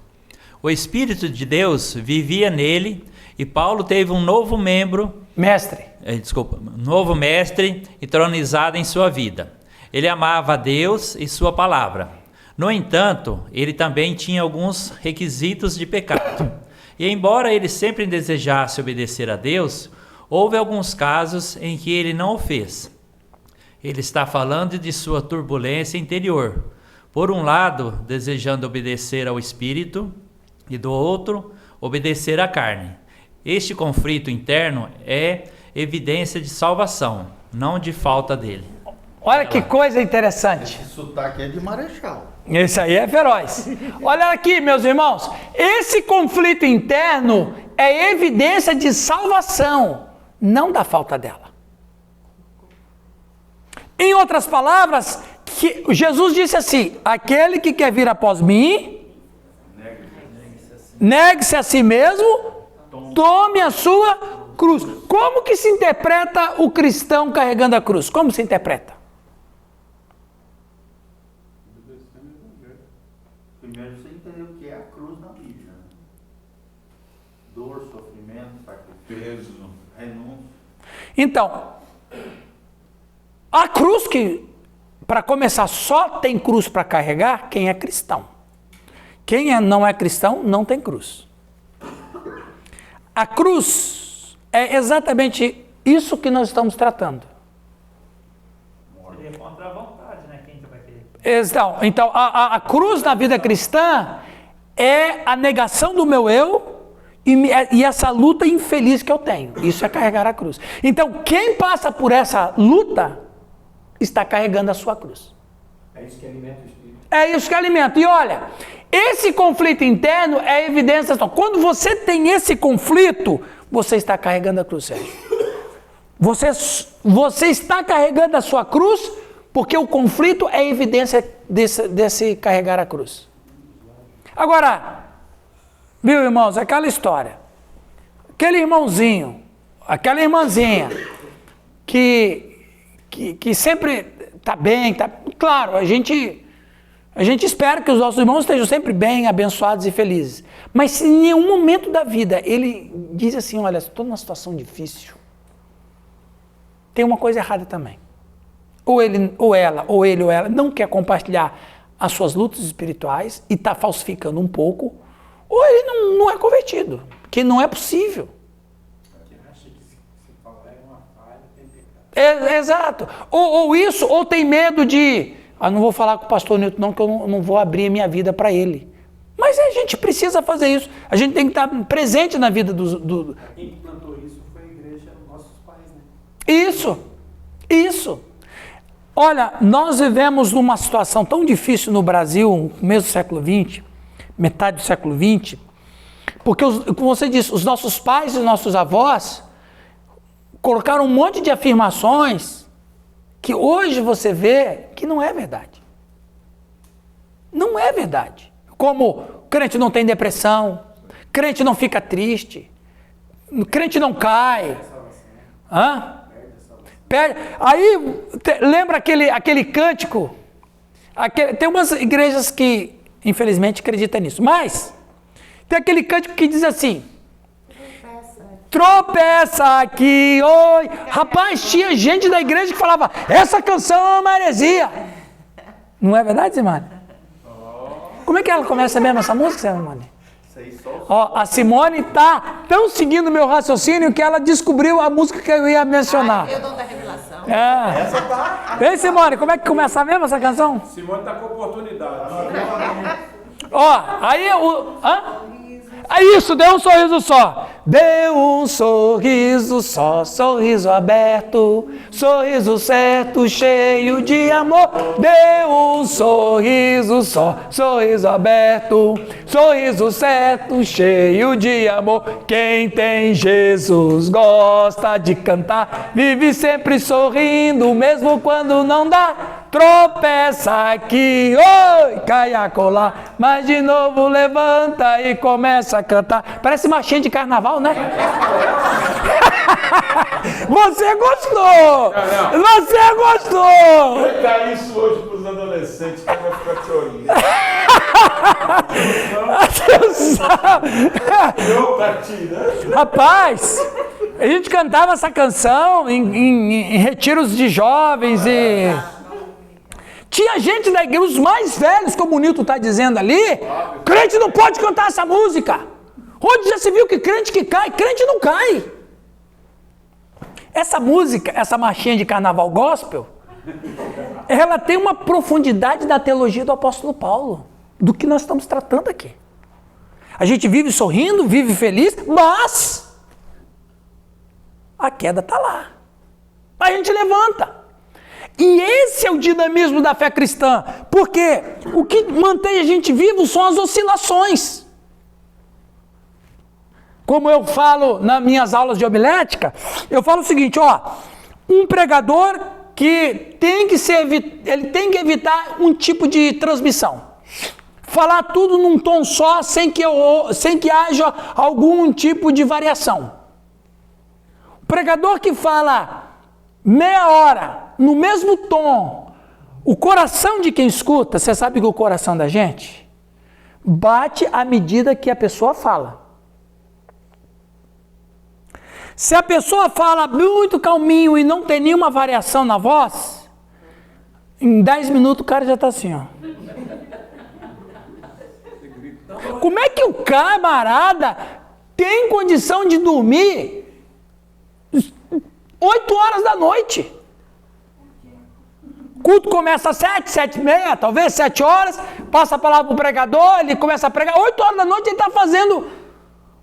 O Espírito de Deus vivia nele e Paulo teve um novo novo mestre entronizado em sua vida. Ele amava a Deus e sua palavra. No entanto, ele também tinha alguns requisitos de pecado. E embora ele sempre desejasse obedecer a Deus, houve alguns casos em que ele não o fez. Ele está falando de sua turbulência interior. Por um lado, desejando obedecer ao Espírito, e do outro, obedecer à carne. Este conflito interno é evidência de salvação, não de falta dele. Olha que coisa interessante. Esse sotaque é de Marechal. Esse aí é feroz. Olha aqui, meus irmãos. Esse conflito interno é evidência de salvação, não da falta dela. Em outras palavras, Jesus disse assim: aquele que quer vir após mim, negue-se a si mesmo, tome a sua cruz. Como que se interpreta o cristão carregando a cruz? Como se interpreta? Primeiro você entendeu o que é a cruz na Bíblia. Dor, sofrimento, sacrifício, renúncia. Então, a cruz que, para começar, só tem cruz para carregar quem é cristão. Quem não é cristão não tem cruz. A cruz é exatamente isso que nós estamos tratando. Seria contra a vontade, né? Quem vai querer? Então a cruz na vida cristã é a negação do meu eu e essa luta infeliz que eu tenho. Isso é carregar a cruz. Então, quem passa por essa luta está carregando a sua cruz. É isso que alimenta o espírito. É isso que alimenta. E olha, esse conflito interno é evidência. Quando você tem esse conflito, você está carregando a cruz, Sérgio. Você está carregando a sua cruz porque o conflito é evidência desse carregar a cruz. Agora, viu, irmãos, aquela história. Aquele irmãozinho, aquela irmãzinha que sempre está bem, claro, a gente espera que os nossos irmãos estejam sempre bem, abençoados e felizes. Mas se em nenhum momento da vida ele diz assim: olha, estou numa situação difícil, tem uma coisa errada também. Ou ele, ou ela não quer compartilhar as suas lutas espirituais e está falsificando um pouco, ou ele não é convertido, que não é possível. Exato. Ou isso, ou tem medo de... não vou falar com o pastor Nilton não, que eu não vou abrir a minha vida para ele. Mas a gente precisa fazer isso. A gente tem que estar presente na vida do... Quem plantou isso foi a igreja, nossos pais, né? Isso. Olha, nós vivemos numa situação tão difícil no Brasil, no começo do século XX, metade do século XX, porque, como você disse, os nossos pais e os nossos avós colocaram um monte de afirmações que hoje você vê que não é verdade. Não é verdade. Como crente não tem depressão, crente não fica triste, crente não cai. Aí, lembra aquele cântico? Tem umas igrejas que, infelizmente, acreditam nisso. Mas, tem aquele cântico que diz assim: tropeça aqui, oi. Rapaz, tinha gente da igreja que falava: essa canção é uma heresia. Não é verdade, Simone? Como é que ela começa mesmo essa música, Simone? A Simone está tão seguindo meu raciocínio que ela descobriu a música que eu ia mencionar. Eu dou da revelação. Essa tá. Ei, Simone, como é que começa mesmo essa canção? Simone tá com oportunidade. Aí isso, deu um sorriso só. Deu um sorriso só, sorriso aberto, sorriso certo, cheio de amor. Deu um sorriso só, sorriso aberto, sorriso certo, cheio de amor. Quem tem Jesus gosta de cantar, vive sempre sorrindo, mesmo quando não dá. Tropeça aqui, oi, cai a colar, mas de novo levanta e começa a cantar. Parece marchinha de carnaval, né? Você gostou! Não. Você gostou! Vai dar isso hoje pros adolescentes, que vai ficar te olhando. Rapaz, a gente cantava essa canção em retiros de jovens e... Tinha gente da igreja, os mais velhos, como o Nilton está dizendo ali, crente não pode cantar essa música. Onde já se viu que crente que cai? Crente não cai. Essa música, essa marchinha de carnaval gospel, ela tem uma profundidade da teologia do apóstolo Paulo, do que nós estamos tratando aqui. A gente vive sorrindo, vive feliz, mas a queda está lá. A gente levanta. E esse é o dinamismo da fé cristã. Porque o que mantém a gente vivo são as oscilações. Como eu falo nas minhas aulas de homilética, eu falo o seguinte, ó, um pregador que ele tem que evitar um tipo de transmissão. Falar tudo num tom só, sem que haja algum tipo de variação. O pregador que fala meia hora, no mesmo tom, o coração de quem escuta, você sabe que o coração da gente bate à medida que a pessoa fala. Se a pessoa fala muito calminho e não tem nenhuma variação na voz, em 10 minutos o cara já está assim, ó. Como é que o camarada tem condição de dormir 8 horas da noite? O culto começa às 7, 7h30, talvez 7 horas, passa a palavra para o pregador, ele começa a pregar, 8 horas da noite ele está fazendo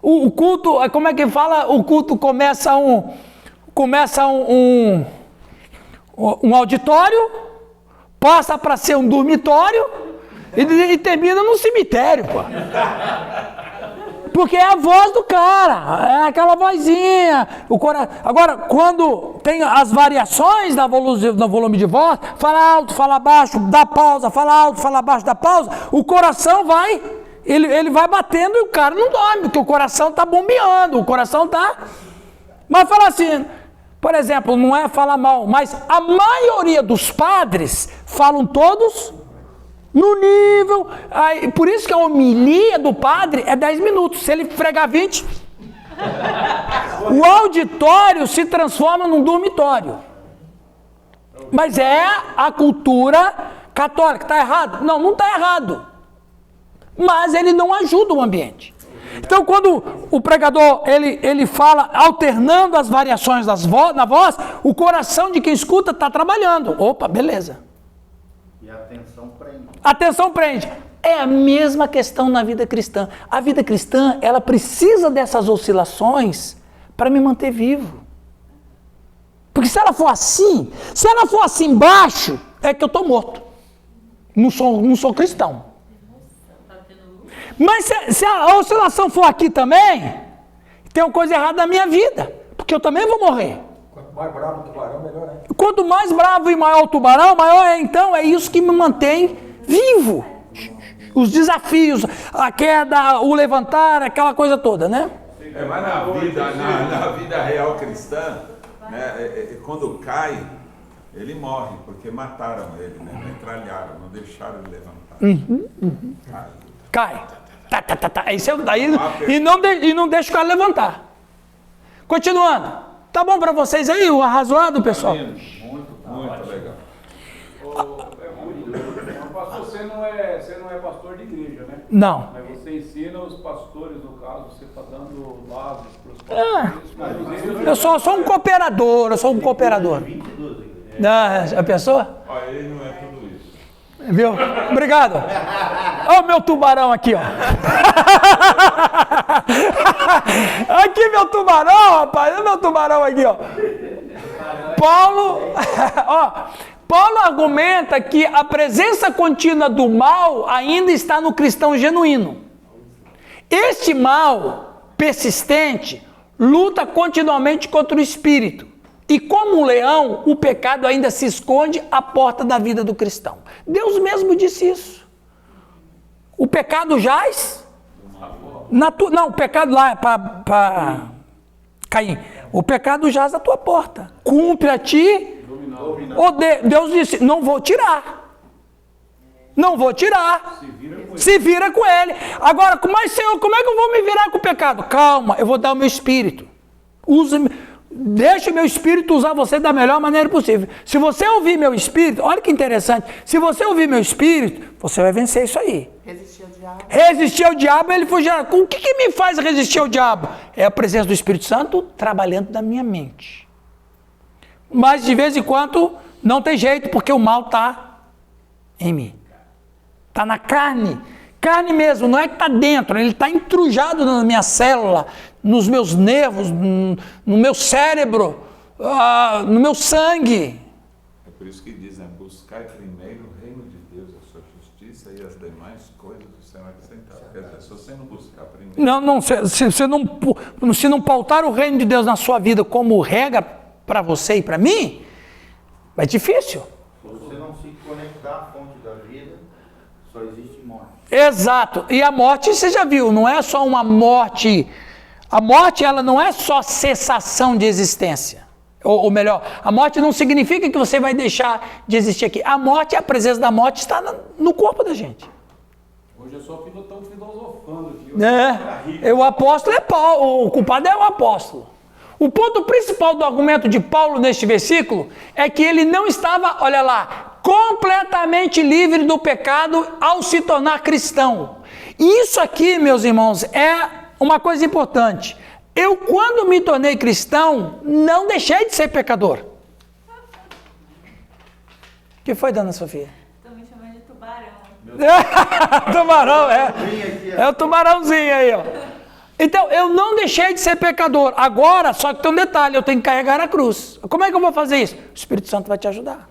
o culto, como é que fala? O culto começa um auditório, passa para ser um dormitório e termina num cemitério, pô. Porque é a voz do cara, é aquela vozinha. Agora, quando tem as variações no volume de voz, fala alto, fala baixo, dá pausa, fala alto, fala baixo, dá pausa, o coração vai, ele vai batendo e o cara não dorme, porque o coração está bombeando, o coração está... Mas fala assim, por exemplo, não é falar mal, mas a maioria dos padres falam todos no nível, por isso que a homilia do padre é 10 minutos, se ele fregar 20, o auditório se transforma num dormitório. Mas é a cultura católica, está errado? Não, não está errado, mas ele não ajuda o ambiente. Então quando o pregador ele fala alternando as variações na voz, o coração de quem escuta está trabalhando, opa, beleza. E a atenção prende. Atenção prende. É a mesma questão na vida cristã. A vida cristã, ela precisa dessas oscilações para me manter vivo. Porque se ela for assim baixo, é que eu estou morto. Não sou cristão. Mas se a oscilação for aqui também, tem uma coisa errada na minha vida. Porque eu também vou morrer. Quanto mais bravo o tubarão, melhor, né? Quanto mais bravo e maior o tubarão, maior é então, é isso que me mantém vivo. Os desafios, a queda, o levantar, aquela coisa toda, né? Mas na vida real cristã, né, quando cai, ele morre, porque mataram ele, né? Metralharam, não deixaram ele levantar. Cai. Isso é daí, e não deixa o cara levantar. Continuando. Tá bom para vocês aí, o arrazoado, pessoal? Muito legal. Pastor, você não é pastor de igreja, né? Não. Mas você ensina os pastores, no caso, você está dando bases para os pastores. Eu sou um cooperador, A pessoa? Ele não é tudo isso. Viu? Obrigado. Olha o meu tubarão aqui, ó. Aqui meu tubarão, rapaz. Olha o meu tubarão aqui, ó. Paulo argumenta que a presença contínua do mal ainda está no cristão genuíno. Este mal persistente luta continuamente contra o espírito. E como um leão, o pecado ainda se esconde à porta da vida do cristão. Deus mesmo disse isso. O pecado jaz... Não, o pecado lá é para Caim. O pecado jaz na tua porta. Cumpre a ti... Deus disse, não vou tirar. Não vou tirar. Se vira com ele. Agora, mas Senhor, como é que eu vou me virar com o pecado? Calma, eu vou dar o meu espírito. Deixa o meu espírito usar você da melhor maneira possível. Se você ouvir meu espírito, olha que interessante. Se você ouvir meu espírito, você vai vencer isso aí. Resistir ao diabo, ele fugirá. O que me faz resistir ao diabo? É a presença do Espírito Santo trabalhando na minha mente. Mas de vez em quando não tem jeito, porque o mal está em mim. Está na carne. Carne mesmo, não é que está dentro, ele está entrujado na minha célula, nos meus nervos, no meu cérebro, no meu sangue. Por isso que dizem, buscai primeiro o reino de Deus, a sua justiça, e as demais coisas serão acrescentadas. Quer dizer, se você não buscar primeiro... Não, se não pautar o reino de Deus na sua vida como regra para você e para mim, é difícil. Se você não se conectar à fonte da vida, só existe morte. Exato. E a morte, você já viu, não é só uma morte. A morte, ela não é só cessação de existência. Ou melhor, a morte não significa que você vai deixar de existir aqui. A morte, a presença da morte está no corpo da gente. Hoje eu só fico tão filosofando aqui. O apóstolo é Paulo, o culpado é o apóstolo. O ponto principal do argumento de Paulo neste versículo é que ele não estava, olha lá, completamente livre do pecado ao se tornar cristão. Isso aqui, meus irmãos, é uma coisa importante. Eu, quando me tornei cristão, não deixei de ser pecador. O que foi, dona Sofia? Estão me chamando de tubarão. Tubarão, é o tubarãozinho aí, ó. Então, eu não deixei de ser pecador. Agora, só que tem um detalhe, eu tenho que carregar a cruz. Como é que eu vou fazer isso? O Espírito Santo vai te ajudar.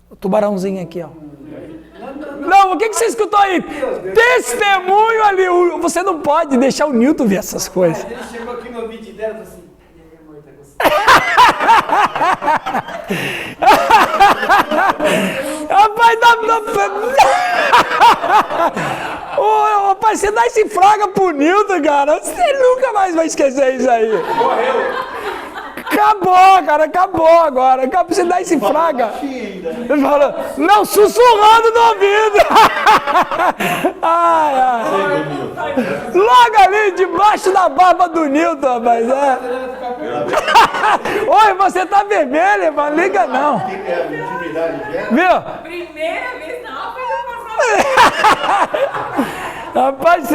O tubarãozinho aqui, ó. Não, o que você escutou aí? Testemunho ali. Você não pode deixar o Newton ver essas coisas. Ele chegou aqui no vídeo dela e falou assim, e aí, amor, tá gostando? Ô, rapaz, você dá esse fraga pro Newton, cara. Você nunca mais vai esquecer isso aí. Morreu! Acabou, cara, acabou agora. Acabou, você dá esse fraga. Ele falou, não, sussurrando no ouvido. Logo ali, debaixo da barba do Newton, rapaz. Oi, você tá vermelho, mas liga não. Viu? Primeira vez, não, foi eu. Rapaz,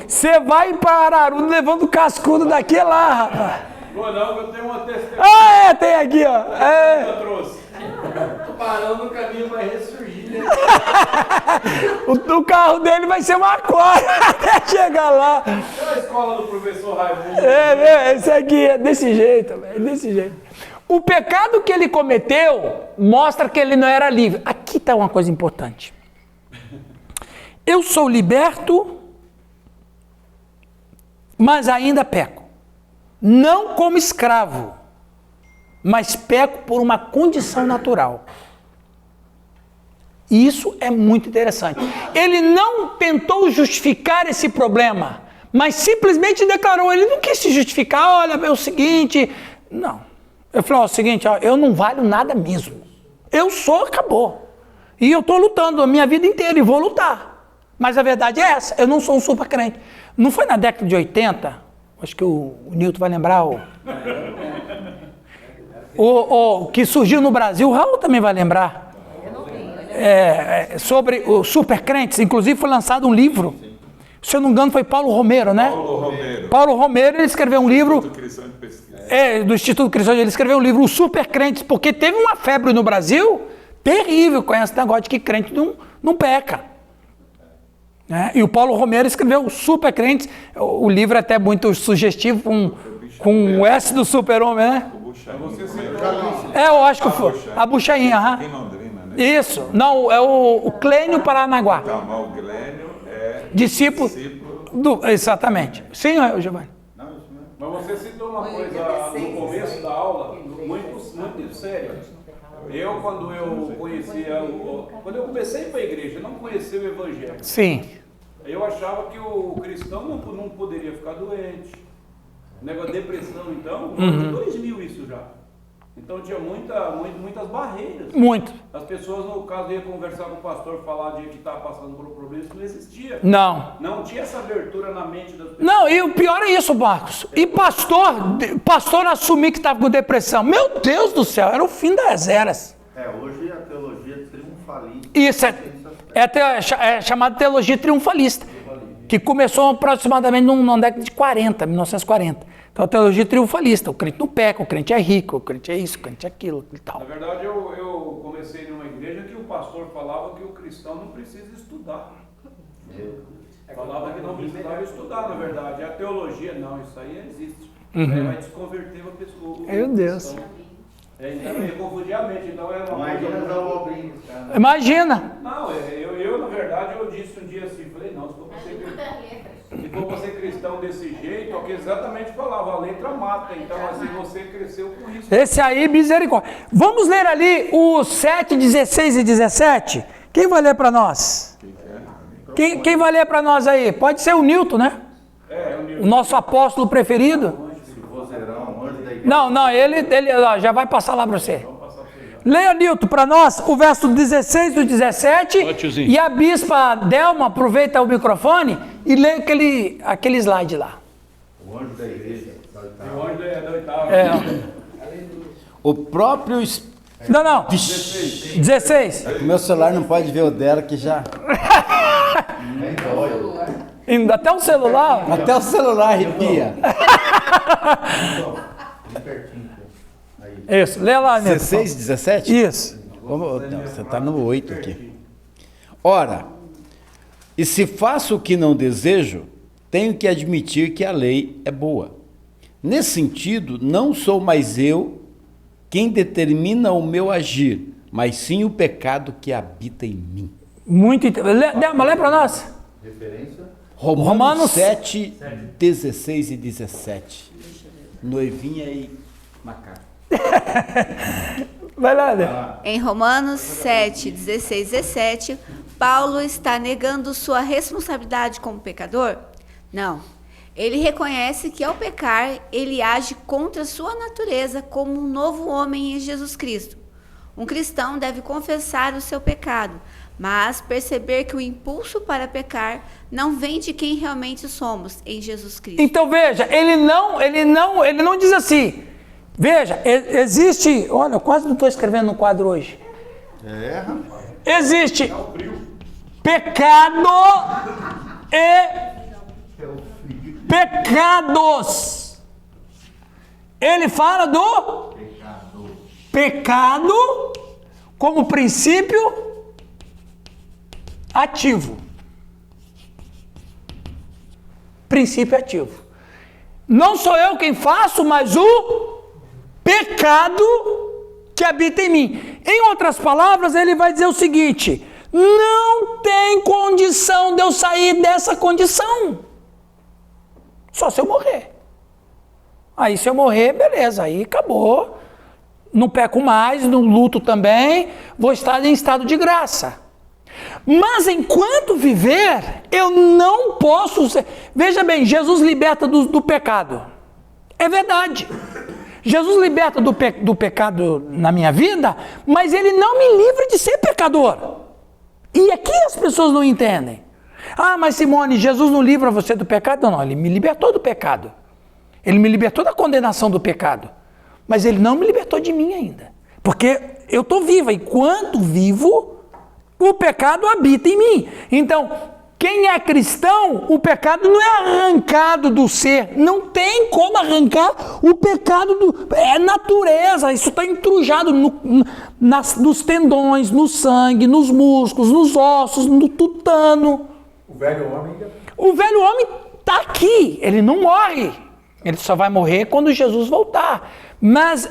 você vai para Ararudo levando cascudo daqui lá, rapaz. Não, eu tenho uma testemunha. Tem aqui, ó. Eu trouxe. O tubarão no caminho vai ressurgir, né? O carro dele vai ser uma aquário até chegar lá. É a escola do professor Raimundo. Esse aqui é desse jeito, velho, desse jeito. O pecado que ele cometeu mostra que ele não era livre. Aqui está uma coisa importante. Eu sou liberto, mas ainda peco. Não como escravo, mas peco por uma condição natural. Isso é muito interessante. Ele não tentou justificar esse problema, mas simplesmente declarou, ele não quis se justificar, olha, é o seguinte, não. Eu falei, o seguinte, eu não valho nada mesmo. Eu sou, acabou. E eu estou lutando a minha vida inteira e vou lutar. Mas a verdade é essa, eu não sou um super crente. Não foi na década de 80, acho que o Newton vai lembrar, o que surgiu no Brasil, o Raul também vai lembrar. Sobre os supercrentes, inclusive foi lançado um livro, se eu não me engano foi Paulo Romero, né? Paulo Romero, ele escreveu um livro, do Instituto Cristão, ele escreveu um livro, Os Supercrentes, porque teve uma febre no Brasil terrível com esse negócio de que crente não peca. E o Paulo Romero escreveu Supercrentes, o livro é até muito sugestivo, com o S do super-homem, né? Eu acho que foi. A Buchainha, Em Londrina, né? Isso. Não, é o Clênio Paranaguá. O Glênio é discípulo exatamente. Sim, Giovanni. Mas você citou uma coisa no começo da aula, muito séria. Quando eu conhecia, quando eu comecei a ir para a igreja, eu não conhecia o evangelho. Sim. Eu achava que o cristão não poderia ficar doente. O negócio de depressão, então, de 2000 isso já. Então tinha muitas barreiras. Muito. As pessoas, no caso, iam conversar com o pastor, falar de que estava passando por um problema, isso não existia. Não tinha essa abertura na mente das pessoas. Não, e o pior é isso, Marcos. E pastor assumir que estava com depressão. Meu Deus do céu, era o fim das eras. Hoje a teologia triunfalista. Isso é chamada teologia triunfalista, que começou aproximadamente na década de 1940. Então, a teologia triunfalista, o crente não peca, o crente é rico, o crente é isso, o crente é aquilo e tal. Na verdade, eu comecei numa igreja que o pastor falava que o cristão não precisa estudar. Falava que não precisava estudar, na verdade. A teologia, não, isso aí existe. Vai desconverter uma pessoa. Meu Deus. Então eu confundi a mente, então é uma Imagina coisa... as abobrinhas, cara. Imagina. Não, eu na verdade eu disse um dia assim, falei, não, se for pra ser cristão desse jeito, é o que exatamente falava, a letra mata, então assim você cresceu com isso. Esse aí, misericórdia. Vamos ler ali os 7, 16 e 17? Quem vai ler para nós? Quem vai ler para nós aí? Pode ser o Newton, né? É o Newton. O nosso apóstolo preferido. Não, ele ó, já vai passar lá para você. Leia, Nilton, para nós o verso 16 do 17. E a bispa Delma, aproveita o microfone e lê aquele slide lá. O anjo da igreja. O anjo da oitava. O próprio... Não. 16. O meu celular não pode ver o dela que já... Até o celular. Até o celular arrepia. Isso, lê lá, Nilton. 16, 17? Isso. Não, você está no 8 aqui. Ora, e se faço o que não desejo, tenho que admitir que a lei é boa. Nesse sentido, não sou mais eu quem determina o meu agir, mas sim o pecado que habita em mim. Muito interessante. Lê para nós. Referência? Romanos 7, 16 e 17. Noivinha e macaco. Vai lá, Né? Em Romanos 7, 16 e 17, Paulo está negando sua responsabilidade como pecador? Não. Ele reconhece que ao pecar, ele age contra sua natureza como um novo homem em Jesus Cristo. Um cristão deve confessar o seu pecado, mas perceber que o impulso para pecar não vem de quem realmente somos em Jesus Cristo. Então veja, ele não diz assim. Veja, existe, olha, eu quase não estou escrevendo no quadro hoje. Existe pecado e pecados. Ele fala do pecado como princípio ativo. Princípio ativo. Não sou eu quem faço, mas o pecado que habita em mim. Em outras palavras, ele vai dizer o seguinte: não tem condição de eu sair dessa condição. Só se eu morrer. Aí se eu morrer, beleza, aí acabou. Não peco mais, não luto também, vou estar em estado de graça. Mas enquanto viver, eu não posso ser... Veja bem, Jesus liberta do pecado. É verdade. Jesus liberta do pecado na minha vida, mas ele não me livra de ser pecador. E aqui as pessoas não entendem. Ah, mas Simone, Jesus não livra você do pecado? Não, ele me libertou do pecado. Ele me libertou da condenação do pecado. Mas ele não me libertou de mim ainda. Porque eu estou viva. Enquanto vivo, o pecado habita em mim. Então, quem é cristão, o pecado não é arrancado do ser. Não tem como arrancar o pecado. É natureza. Isso está entrujado nos tendões, no sangue, nos músculos, nos ossos, no tutano. O velho homem está aqui. Ele não morre. Ele só vai morrer quando Jesus voltar. Mas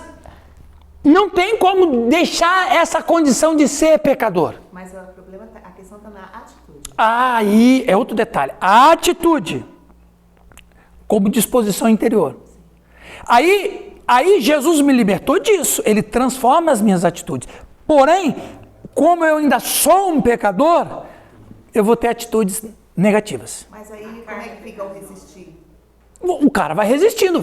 não tem como deixar essa condição de ser pecador. Mas o problema, a questão está na atitude. Aí é outro detalhe. A atitude como disposição interior. Aí Jesus me libertou disso. Ele transforma as minhas atitudes. Porém, como eu ainda sou um pecador, eu vou ter atitudes negativas. Mas aí como é que fica o resistir? O cara vai resistindo.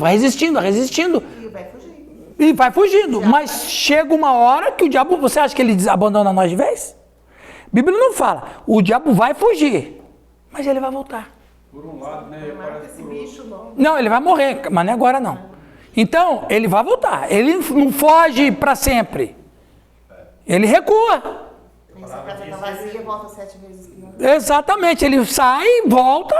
E vai fugindo. Mas chega uma hora que o diabo... Você acha que ele abandona nós de vez? A Bíblia não fala. O diabo vai fugir. Mas ele vai voltar. Por um lado, né? Esse bicho não. Não, ele vai morrer. Mas não é agora, não. Então, ele vai voltar. Ele não foge para sempre. Ele recua. Essa casa está vazia e volta 7 vezes pior. Exatamente. Ele sai, volta.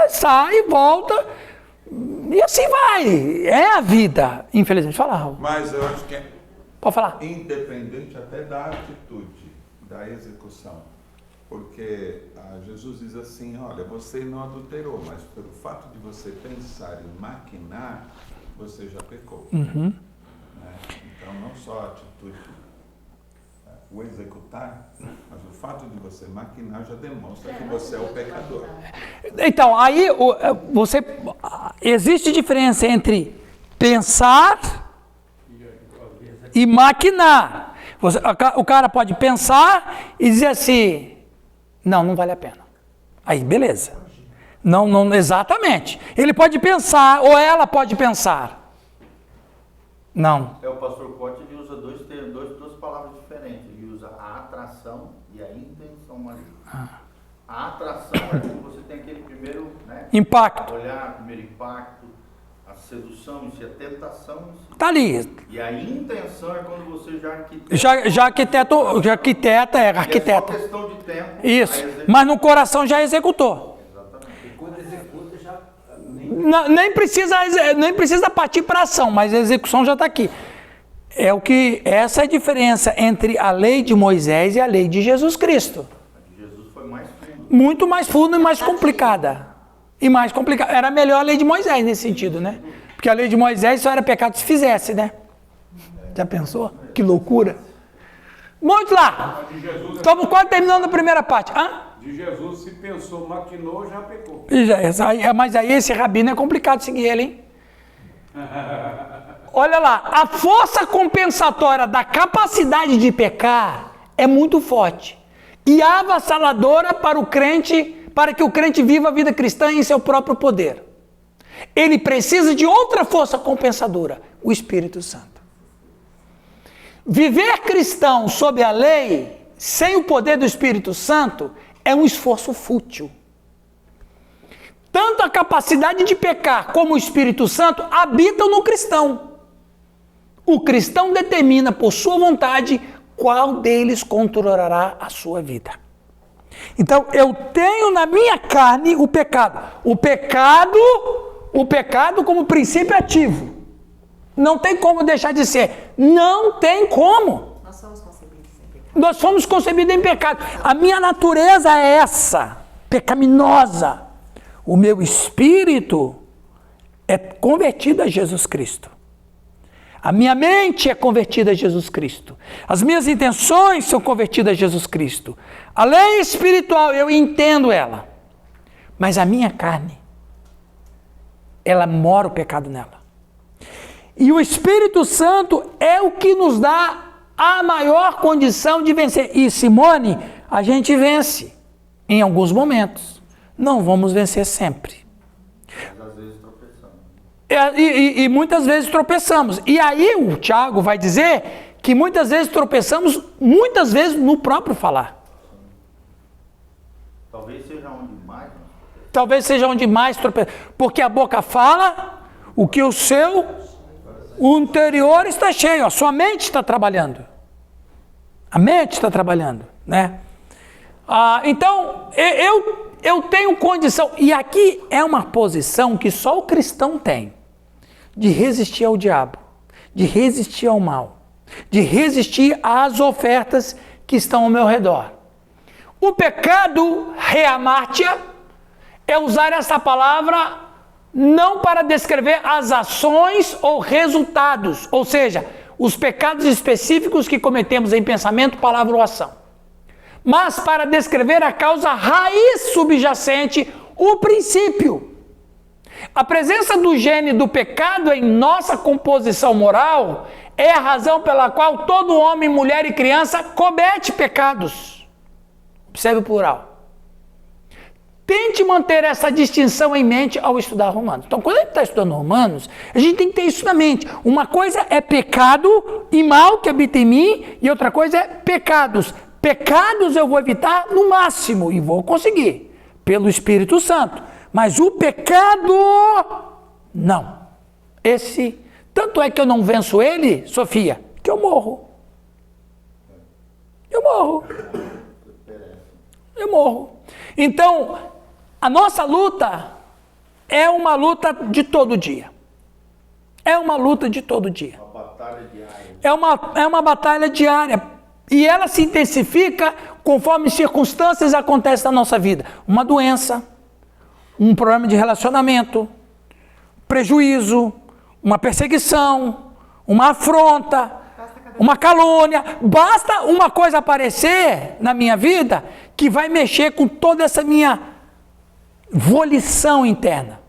E assim vai. É a vida, infelizmente. Fala, Raul. Mas eu acho que é Pode falar. independente até da atitude, da execução. Porque Jesus diz assim, olha, você não adulterou, mas pelo fato de você pensar em maquinar, você já pecou. Né? Então, não só a atitude, o executar, mas o fato de você maquinar já demonstra que você é o pecador. Então, aí existe diferença entre pensar e maquinar. O cara pode pensar e dizer assim, não vale a pena. Aí, beleza. Não, exatamente. Ele pode pensar, ou ela pode pensar. Não. O pastor Cote, ele usa duas palavras diferentes. Ele usa a atração e a intenção maligna. A atração é quando você tem aquele primeiro, né, impacto. Olhar, primeiro impacto, a sedução, isso é tentação. Tá ali. E a intenção é quando você já arquiteta. É só questão de tempo. Isso. Mas no coração já executou. E quando executa, já nem precisa partir para ação, mas a execução já está aqui. Essa é a diferença entre a lei de Moisés e a lei de Jesus Cristo. A de Jesus foi mais fundo. Muito mais fundo e mais complicada. Era melhor a lei de Moisés nesse sentido, né? Porque a lei de Moisés só era pecado se fizesse, né? Já pensou? Que loucura. Vamos lá. Estamos quase terminando a primeira parte. De Jesus, se pensou, maquinou, já pecou. Mas aí esse rabino é complicado seguir ele, hein? Olha lá, a força compensatória da capacidade de pecar é muito forte e avassaladora para que o crente viva a vida cristã em seu próprio poder. Ele precisa de outra força compensadora, o Espírito Santo. Viver cristão sob a lei, sem o poder do Espírito Santo, é um esforço fútil. Tanto a capacidade de pecar como o Espírito Santo habitam no cristão. O cristão determina por sua vontade qual deles controlará a sua vida. Então, eu tenho na minha carne o pecado. O pecado como princípio ativo. Não tem como deixar de ser. Não tem como. Nós somos concebidos em pecado. Nós fomos concebidos em pecado. A minha natureza é essa, pecaminosa. O meu espírito é convertido a Jesus Cristo. A minha mente é convertida a Jesus Cristo. As minhas intenções são convertidas a Jesus Cristo. A lei espiritual, eu entendo ela. Mas a minha carne, ela mora o pecado nela. E o Espírito Santo é o que nos dá a maior condição de vencer. E Simone, a gente vence em alguns momentos. Não vamos vencer sempre. Às vezes tropeçamos. E muitas vezes tropeçamos. E aí o Tiago vai dizer que muitas vezes tropeçamos, muitas vezes no próprio falar. Talvez seja onde mais. Talvez seja onde mais tropeçamos. Porque a boca fala o que o interior está cheio. A sua mente está trabalhando. A mente está trabalhando, né? Então, eu tenho condição, e aqui é uma posição que só o cristão tem, de resistir ao diabo, de resistir ao mal, de resistir às ofertas que estão ao meu redor. O pecado, reamartia, é usar essa palavra não para descrever as ações ou resultados, ou seja, os pecados específicos que cometemos em pensamento, palavra ou ação, mas para descrever a causa raiz subjacente, o princípio. A presença do gene do pecado em nossa composição moral é a razão pela qual todo homem, mulher e criança comete pecados. Observe o plural. Tente manter essa distinção em mente ao estudar Romanos. Então, quando a gente está estudando Romanos, a gente tem que ter isso na mente. Uma coisa é pecado e mal que habita em mim, e outra coisa é pecados. Pecados eu vou evitar no máximo, e vou conseguir, pelo Espírito Santo. Mas o pecado, não. Tanto é que eu não venço ele, Sofia, que eu morro. Eu morro. Então, a nossa luta é uma luta de todo dia. Uma batalha diária. É uma batalha diária. E ela se intensifica conforme circunstâncias acontecem na nossa vida. Uma doença, um problema de relacionamento, prejuízo, uma perseguição, uma afronta, uma calúnia. Basta uma coisa aparecer na minha vida que vai mexer com toda essa minha volição interna.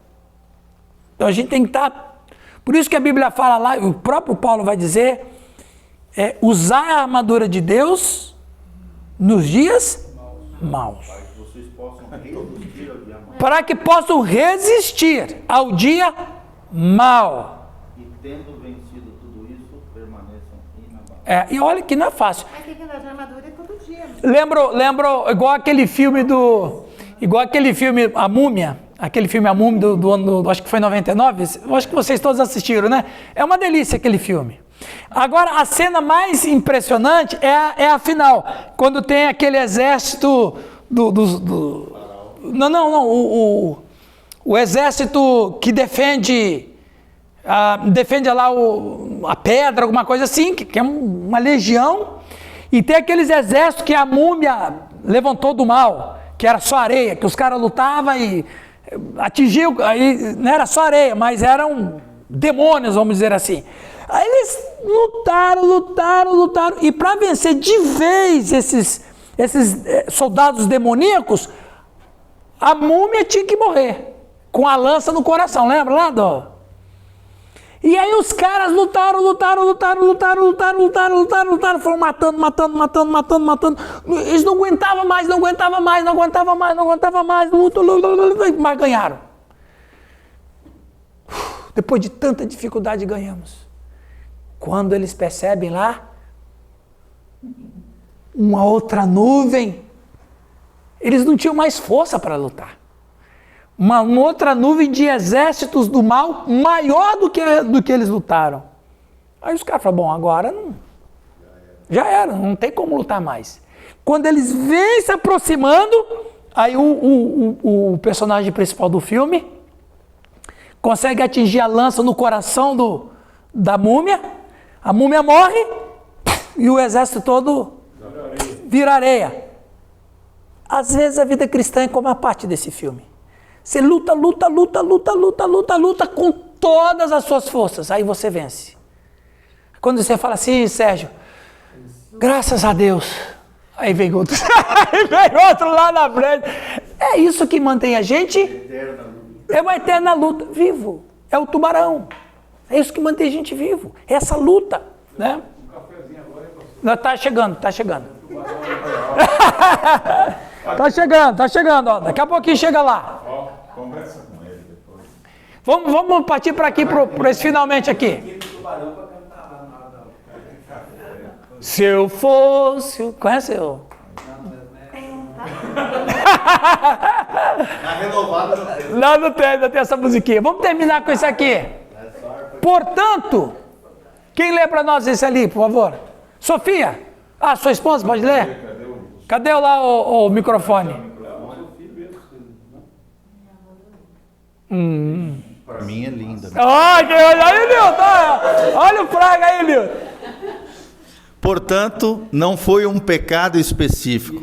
Então a gente tem que estar... Por isso que a Bíblia fala lá, o próprio Paulo vai dizer, usar a armadura de Deus nos dias maus. Para que possam resistir ao dia mau. E tendo vencido tudo isso, permaneçam inabaláveis. E olha que não é fácil. Mas tem que andar de armadura todo dia. Lembro igual aquele filme A Múmia, aquele filme A Múmia do ano, acho que foi 99, eu acho que vocês todos assistiram, né? É uma delícia aquele filme. Agora, a cena mais impressionante é a final, quando tem aquele exército o exército que defende lá a pedra, alguma coisa assim, que é uma legião, e tem aqueles exércitos que a múmia levantou do mal, que era só areia, que os caras lutavam e atingiam, aí não era só areia, mas eram demônios, vamos dizer assim. Aí eles lutaram, e para vencer de vez esses soldados demoníacos, a múmia tinha que morrer, com a lança no coração, lembra lá, Dó? E aí os caras lutaram, foram matando, eles não aguentavam mais, mas ganharam. Depois de tanta dificuldade ganhamos. Quando eles percebem lá, uma outra nuvem, eles não tinham mais força para lutar. Uma outra nuvem de exércitos do mal maior do que eles lutaram. Aí os caras falaram, bom, agora não, já era, não tem como lutar mais. Quando eles vêm se aproximando, aí o personagem principal do filme consegue atingir a lança no coração da múmia, a múmia morre e o exército todo vira areia. Às vezes a vida cristã é como a parte desse filme. Você luta com todas as suas forças, aí você vence. Quando você fala assim, Sérgio, graças a Deus, aí vem outro, lá na frente. É isso que mantém a gente, é uma eterna luta, vivo, é o tubarão. É isso que mantém a gente vivo, é essa luta, né? Não, tá chegando. Tá chegando, ó. Daqui a pouquinho chega lá. Conversa com ele depois. Vamos partir para aqui, para esse finalmente aqui. Se eu fosse... Conhece o... Na renovada não tem essa musiquinha. Vamos terminar com isso aqui. Portanto, quem lê para nós esse ali, por favor? Sofia. Sua esposa, pode ler? Cadê lá o microfone? Para mim é linda. Olha aí, Nilton. Olha o praga aí, Nilton. Portanto, não foi um pecado específico,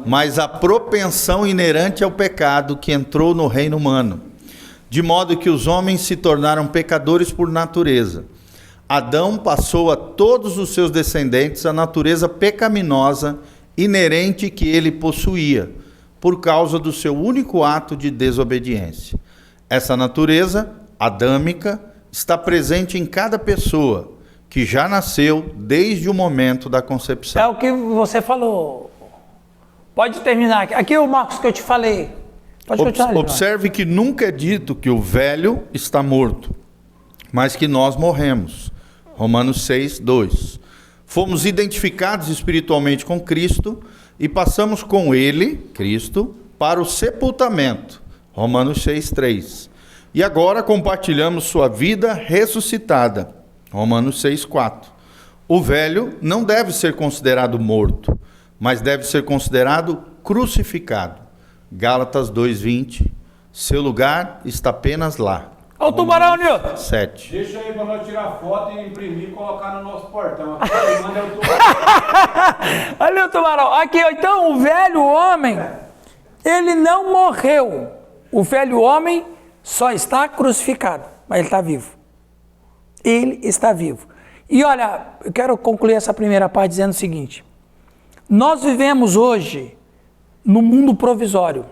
mas a propensão inerente ao pecado que entrou no reino humano, de modo que os homens se tornaram pecadores por natureza. Adão passou a todos os seus descendentes a natureza pecaminosa inerente que ele possuía, por causa do seu único ato de desobediência. Essa natureza adâmica está presente em cada pessoa que já nasceu desde o momento da concepção. É o que você falou. Pode terminar. Aqui é o Marcos que eu te falei. Pode continuar. Observe que nunca é dito que o velho está morto, mas que nós morremos. Romanos 6, 2. Fomos identificados espiritualmente com Cristo e passamos com Ele, Cristo, para o sepultamento. Romanos 6, 3. E agora compartilhamos sua vida ressuscitada. Romanos 6, 4. O velho não deve ser considerado morto, mas deve ser considerado crucificado. Gálatas 2, 20. Seu lugar está apenas lá. Olha o tubarão, Nilton. 7. Deixa aí para nós tirar foto e imprimir e colocar no nosso portão. Olha o tubarão. Aqui, então, o velho homem, ele não morreu. O velho homem só está crucificado, mas ele está vivo. Ele está vivo. E olha, eu quero concluir essa primeira parte dizendo o seguinte: nós vivemos hoje no mundo provisório,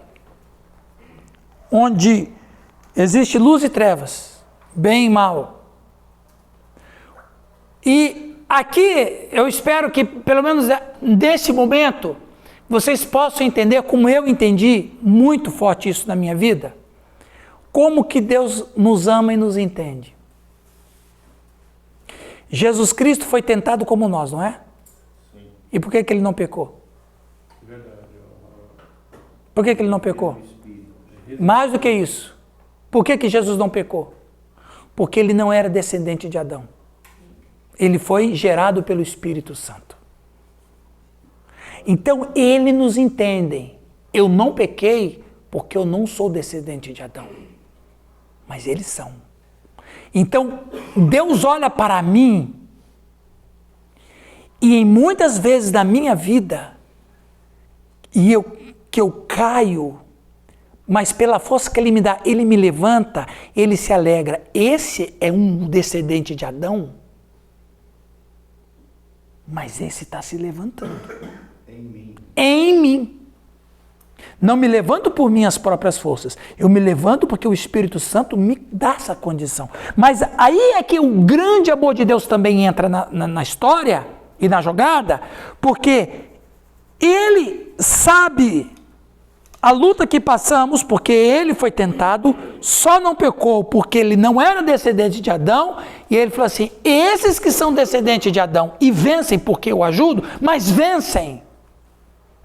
onde existe luz e trevas, bem e mal. E aqui eu espero que, pelo menos nesse momento, vocês possam entender, como eu entendi muito forte isso na minha vida, como que Deus nos ama e nos entende. Jesus Cristo foi tentado como nós, não é? Sim. E por que ele não pecou? Verdade. Por que ele não pecou? Mais do que isso. Por que Jesus não pecou? Porque ele não era descendente de Adão. Ele foi gerado pelo Espírito Santo. Então, ele nos entende. Eu não pequei porque eu não sou descendente de Adão. Mas eles são. Então, Deus olha para mim e em muitas vezes da minha vida, que eu caio, mas pela força que ele me dá, ele me levanta, ele se alegra. Esse é um descendente de Adão, mas esse está se levantando. Em mim. Não me levanto por minhas próprias forças. Eu me levanto porque o Espírito Santo me dá essa condição. Mas aí é que o grande amor de Deus também entra na história e na jogada, porque ele sabe a luta que passamos, porque ele foi tentado, só não pecou porque ele não era descendente de Adão, e ele falou assim: esses que são descendentes de Adão e vencem porque eu ajudo, mas vencem.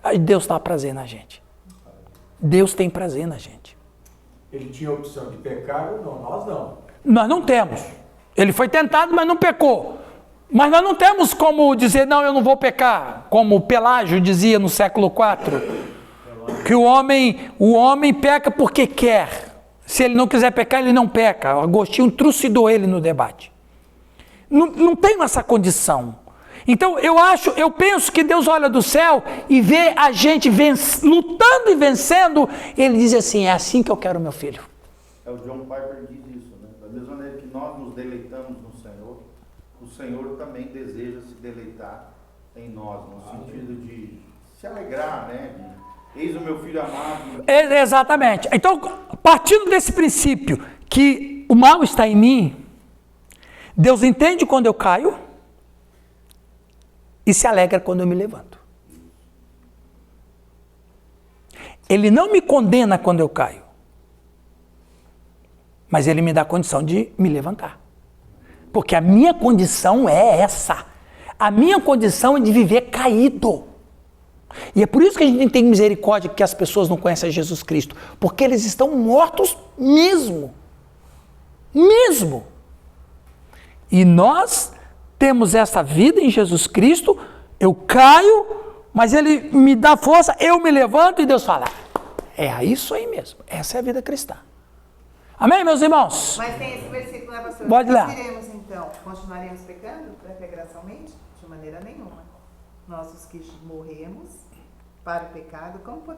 Aí Deus dá prazer na gente. Deus tem prazer na gente. Ele tinha a opção de pecar ou não, nós não. Nós não temos. Ele foi tentado, mas não pecou. Mas nós não temos como dizer, não, eu não vou pecar, como Pelágio dizia no século IV, que o homem peca porque quer. Se ele não quiser pecar, ele não peca. O Agostinho trucidou ele no debate. Não tem essa condição. Então eu penso que Deus olha do céu e vê a gente lutando e vencendo, ele diz assim: é assim que eu quero meu filho. O John Piper diz isso, né? Da mesma maneira que nós nos deleitamos no Senhor, o Senhor também deseja se deleitar em nós, no sentido de se alegrar, né? Eis o meu filho amado. Exatamente. Então, partindo desse princípio que o mal está em mim, Deus entende quando eu caio e se alegra quando eu me levanto. Ele não me condena quando eu caio, mas ele me dá a condição de me levantar. Porque a minha condição é essa. A minha condição é de viver caído. E é por isso que a gente tem misericórdia que as pessoas não conhecem Jesus Cristo, porque eles estão mortos mesmo. Mesmo. E nós temos essa vida em Jesus Cristo, eu caio, mas ele me dá força, eu me levanto e Deus fala: é isso aí mesmo, essa é a vida cristã. Amém, meus irmãos? Mas tem esse versículo, né, pastor? Pode ler. O que diremos então? Continuaremos pecando preteramente? De maneira nenhuma. Nós, os que morremos para o pecado, como